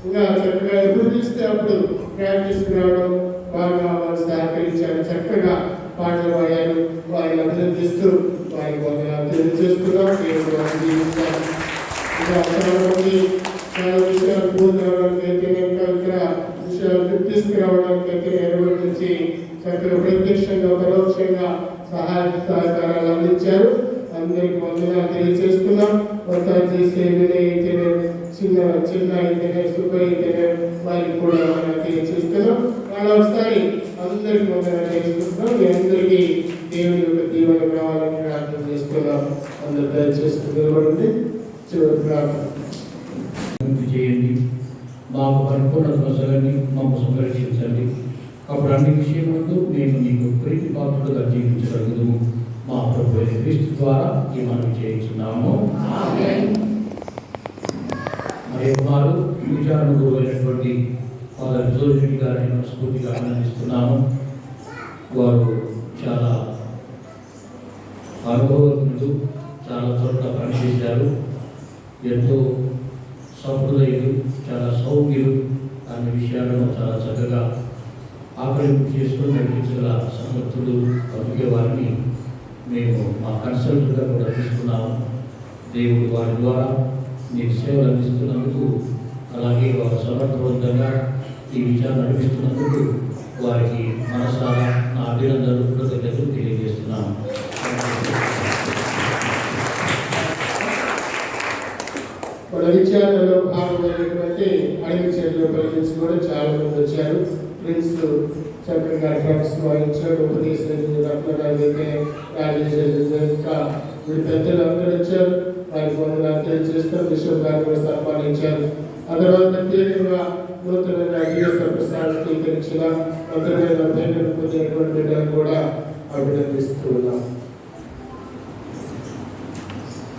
ఇంకా చక్కగా ఎప్పుడు తీస్తే అప్పుడు ప్రాక్టీస్ రావడం బాగా వాళ్ళు సహకరించారు. చక్కగా పాటలు పాడారు. వారిని అభినందిస్తూ వారికి వందనాలు తెలియజేస్తున్నాం. ఇంకా చాలా మంది చాలా విషయాలు పూర్తి రావడానికి అయితేనే, ఇంకా ఇక్కడ విషయాలు తీసుకురావడానికి అయితే నిర్వర్తించి చక్కగా ప్రత్యక్షంగా పరోక్షంగా సహాయ సహకారాలు అందించారు. అందరికి వందనాలు తెలియజేస్తున్నాం. కొత్త చేసే వినయ్ అయితేనే, చిన్న అయితేనే, సుఖ అయితేనే వారికి కూడా తెలియజేస్తున్నాం. వాళ్ళ ఒకసారి అందరికి వందనాలు తెలియజేస్తున్నాం. మీ అందరికీ దేవుని యొక్క దీవెన కావాలని ప్రార్థన చేస్తున్నాం. అందరూ దయచేసి నిలబడండి. చివరి ప్రార్థన చేయండి. పరిపూర్ణత కొనసాగండి, మమ్మల్ని సంరక్షించండి. అప్పుడు అన్ని విషయములందు మేము నీకు ప్రీతి పాత్రులుగా జీవించగలుగుతాము. మా ప్రభు అయిన క్రీస్తు ద్వారా ఈ మనం చేయించున్నాము. మరి వారు విచారణ గురైనటువంటి ఫాదర్ జోజెట్ గారిని మనస్ఫూర్తిగా అభినందిస్తున్నాము. వారు చాలా అనుభవజ్ఞులు, చాలా చోట్ల పనిచేశారు. ఎంతో సహృదయులు, చాలా సౌమ్యులు. అన్ని విషయాలను చాలా చక్కగా ఆకలింపు చేసుకొని నడిపించగల సమర్థులు. అందుకే వారిని మేము మా కన్సల్ట్గా కూడా తీసుకున్నాము. దేవుడు వారి ద్వారా నీకు సేవలు అందిస్తున్నందుకు, అలాగే వారు సమర్థవంతంగా ఈ విషయాన్ని నడిపిస్తున్నందుకు వారికి మనసారా నా అభినందనలు, కృతజ్ఞతలు తెలియజేస్తున్నాను. మన విచారణలో భాగమైనటువంటి అడవి చెట్లు నుంచి కూడా చాలా మంది వచ్చారు. ఫ్రెండ్స్ చక్కగా డ్రగ్స్ వాయించారు, ఉపదేశాలు రత్నరాజైతే రాజేశ్వరి ఇంకా వీరి పెద్దలు అందరూ వచ్చారు. వారికి వందనాలు తెలియజేస్తారు. బిషప్ గారు కూడా సన్మానించారు. ఆ తర్వాత ప్రత్యేకంగా నూతనంగా జీవిత ప్రసాదం స్వీకరించిన అందమైన అభ్యర్థులు పొందినటువంటి బిడ్డలను కూడా అభినందిస్తూ ఉన్నాం.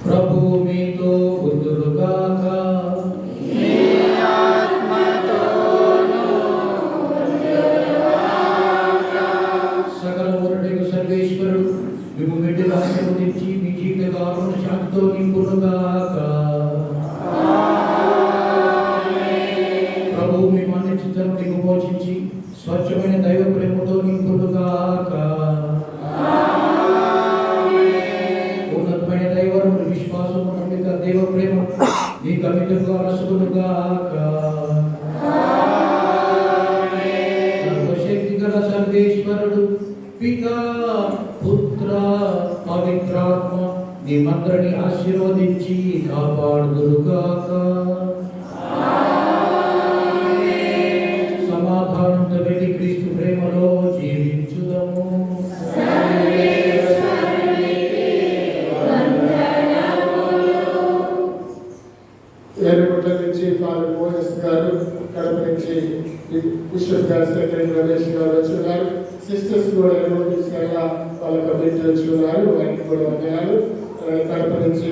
ప్రభు మీతో ఉందురుగాక. సకల ఊరటకు సర్వేశ్వరుడు మేము బిడ్డలు ఆశీర్వదించి మీ జీవితకాలను శాంతితో నింపునుగాక. ప్రభు మీ మన్నించడం విమోచించి స్వచ్ఛమైన దైవ ప్రేమతో నింపునుగాక. ఉన్నతమైన దైవములు విశ్వాసము, నమ్మిక, దైవ ప్రేమ మీ కమితగా రసగునుగాక. సర్వశక్తి గల సర్వేశ్వరుడు పితా, పుత్ర, పవిత్రాత్మ నిమంత్రని ఆశీర్వదించి కాపాడుదురుగాక. సమాధానంతో వెళ్ళి క్రీస్తు ప్రేమలో జీవించుదము. ఏడుగుంట నుంచి ఫాదర్ మోహస్ గారు, కడప నుంచి బిషప్ గారు, సెక్రటరీ రమేష్ గారు వచ్చున్నారు. సిస్టర్స్ కూడా ఎన్నో తీసుకెళ్ళా వాళ్ళ కమిటీ వచ్చున్నారు. వారికి కూడా వందనాలు. కడప నుంచి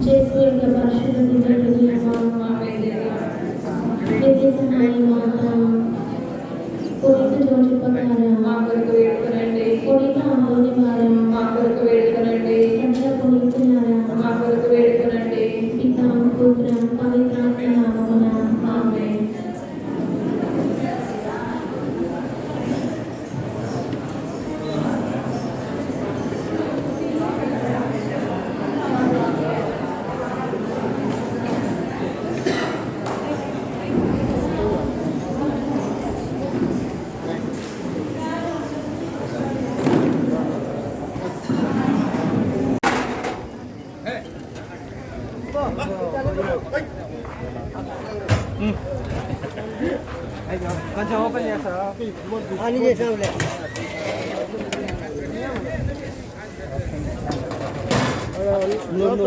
చేసుకున్న పరిశుద్ధ కోరిక జోచిపకార మా కొరకు వేడుకొనండి. కోరిక అంలోని వారం మా కొరకు వేడుకొనండి. సంధ్య పునీతులారా మా కొరకు వేడుకొనండి. పితా, పుత్ర, పవిత్రాత్మ నామమున ఆమేన్. కొంచెం ఓపెన్ చేస్తారా? అన్ని చేసాంలే. ముందు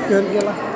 Kira-kira